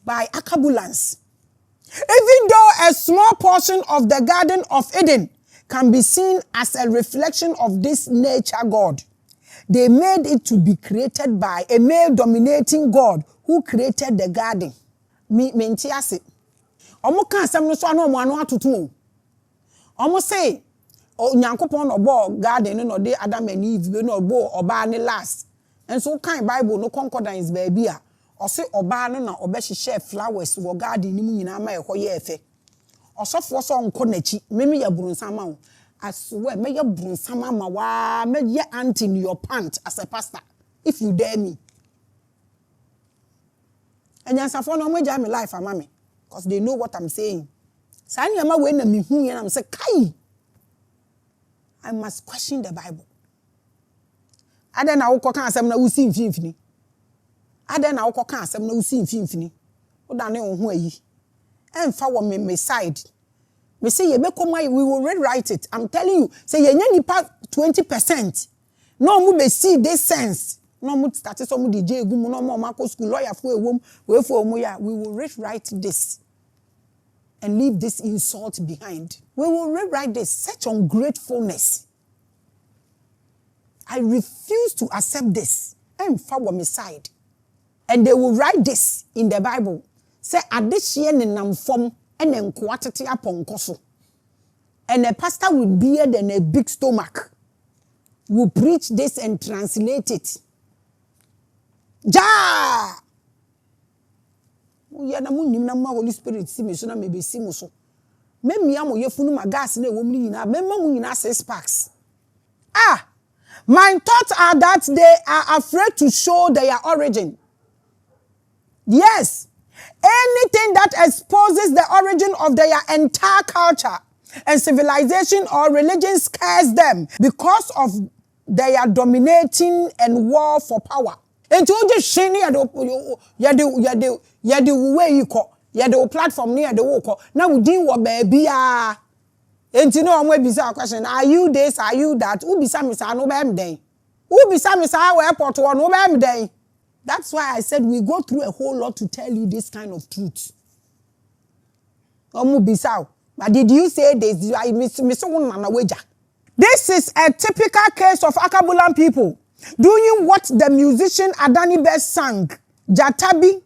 by acabulance. Even though a small portion of the Garden of Eden can be seen as a reflection of this nature God, they made it to be created by a male dominating God who created the garden. Menti ase. Omo kan asem no so ana omo anu atoto. Omo say Nyankopon no bo garden no de Adam and Eve be no bo oba ne last. And so kan Bible no concordance baby a ose oba no na obehye flowers wo garden ni mu nyina ma ehọ ye efe. Osofo so nko nachi meme ya burunsama wo. I swear me ya burunsama ma wa me ye ant in your pant as a pastor if you dare me. And yansafo no mo ja me life amame because they know what I'm saying. Sa nyama we na me hu ye na me say kai I must question the Bible. Ada na wo koka asem na wo si mfimfini. Ada na wo koka asem na wo si mfimfini. Wo da ne wo ho ayi. Emfa wo me side. Me say, we will rewrite it. I'm telling you, say, ye nipa 20%. No mu be see this sense. No mu start some DJ gumu no more Marco school lawyer for a womb, we will rewrite this and leave this insult behind. We will rewrite this, such ungratefulness. I refuse to accept this. I'm far on my side. And they will write this in the Bible. Say, addition in nam form and then quantity upon koso. And a pastor with beard and a big stomach will preach this and translate it. Ja! Ya na munim na ma Holy Spirit si me so na me be si mo so. Me mia mo yefunu ma gas na ewom ni nyina, me ma mu nyina 6 packs. Ah! My thoughts are that they are afraid to show their origin. Yes. Anything that exposes the origin of their entire culture and civilization or religion scares them because of their dominating and war for power. And to just shiny ya the way you call ya the platform near the walk. Now we deal with baby. And you know, I'm going to be a question. Are you this? Are you that? Who be some is no bam day? Who be some is our airport or no bam day? That's why I said we go through a whole lot to tell you this kind of truth. But did you say this? I miss one wager. This is a typical case of Akabulan people doing what the musician Adani Best sang. Jatabi.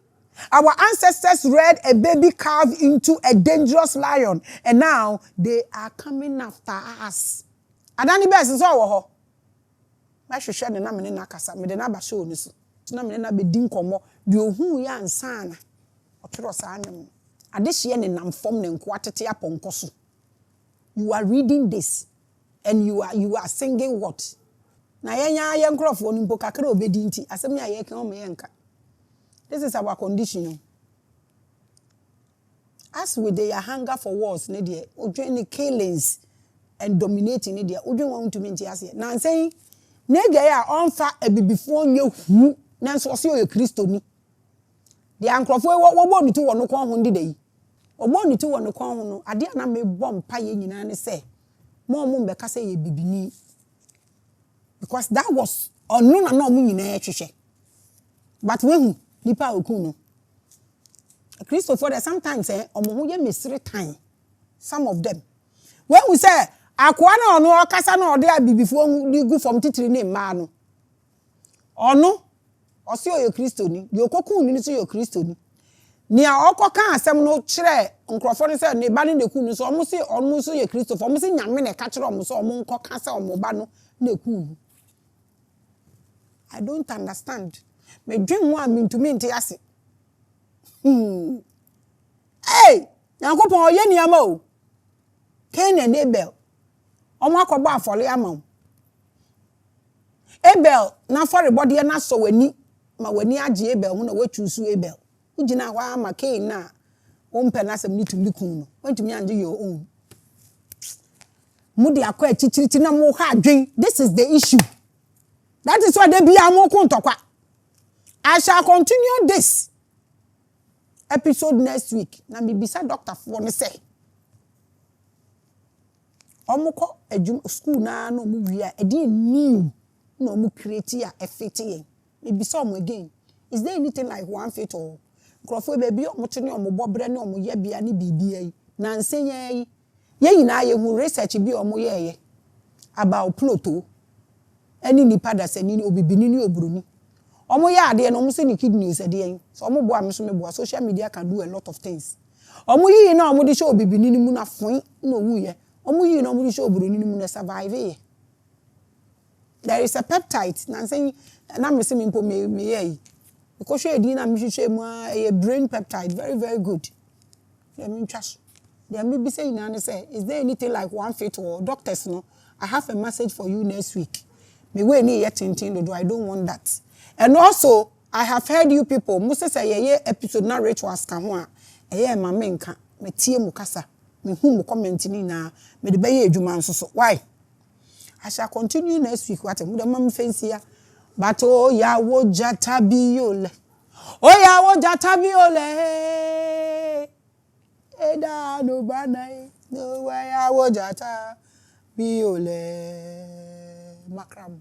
Our ancestors reared a baby calf into a dangerous lion, and now they are coming after us. Adani Best is all. I should share the name in Nakasa, me the naba show this. Na me na be din komo de ohun ya ansa na otoro sa anem adehye ne nam fom ne nkwatete aponkoso. You are reading this and you are singing what? Na yenya ye nkrofo ni mpo kakra obedi nti asem ya ye kan o me yenka. This is our condition. As with their hunger for wars, ne de odwen killings and dominating ne de odwen want to mean ase. Na saying nega ya onfa ebibifo nye hu na so se o Kristo ni. De ankrofo wo bo nitu wo no kon ho ndidai. Obo nitu wo no kon ho no ade na me bom pa ye nyina ne se mo be ka se ye bibini. Because that was onu na no mu nyina hwehwe. But when nipa okun no Kristo for sometimes omo ho ye mesire time, some of them when we say akwa na ono okasa na ode abibifo gu from titiri ne ma no ono osi oyo Kristo ni de okokun ni so yo Kristo ni ni a okoka asem no kire nkrofo ni say ne ba ne neku ni so omo si ono so yo Kristo for omo si nyame ne ka kire omo so omo nkoka say omo ba no neku. I don't understand. Me dream one mean to me nti ase. Hey, Yankopon oye ni ama o. Cain and Abel. Omo akoba afole ama. Abel na for body na so wani ma wani age Abel hu na we choose Abel. Ugina wa ama Cain na ompe na sem ni tumi kun no. Wantumi anje your own. Mudi akwa chichiriti na mo ha adwen. This is the issue. That is why they be amokun tokwa. I shall continue this episode next week. Na me bisa doctor for ne say. Omukọ school na no mu wi a ede new no mu create a effete. Me bisa omo again. Is there anything like one fit or crofo baby omoto ne omo bobre ne omo ye bia ne bibia yi. Na nsenye yi. Ye nyina ye hu research bi omo ye about Pluto. Any nipa da se ni obibini ni obroni. Omo ya ade no omo se ni kidneys ade yen. So omo bo am so me bo social media can do a lot of things. Omo yi na omo de show obibini ni mu na fon na owu ye. Omo yi na omo de show obroni ni mu na survive. There is a peptide na say na me se me mpo me ye. Because show edi na me hwehwe mu a brain peptide very very good. Let me trust. There may be saying na say is there anything like one fit or doctors no? I have a message for you next week. Me we ni yet do I don't want that. And also I have heard you people Moses say ye episode na rituals ka ho a Maame nka me tie mu kasa me hu mu comment ni na me de baye adwuma nso so why I shall continue next week what mu de mam fancy ya but oh ya wo jatabi ole eda no banai no way I would jata biole makram.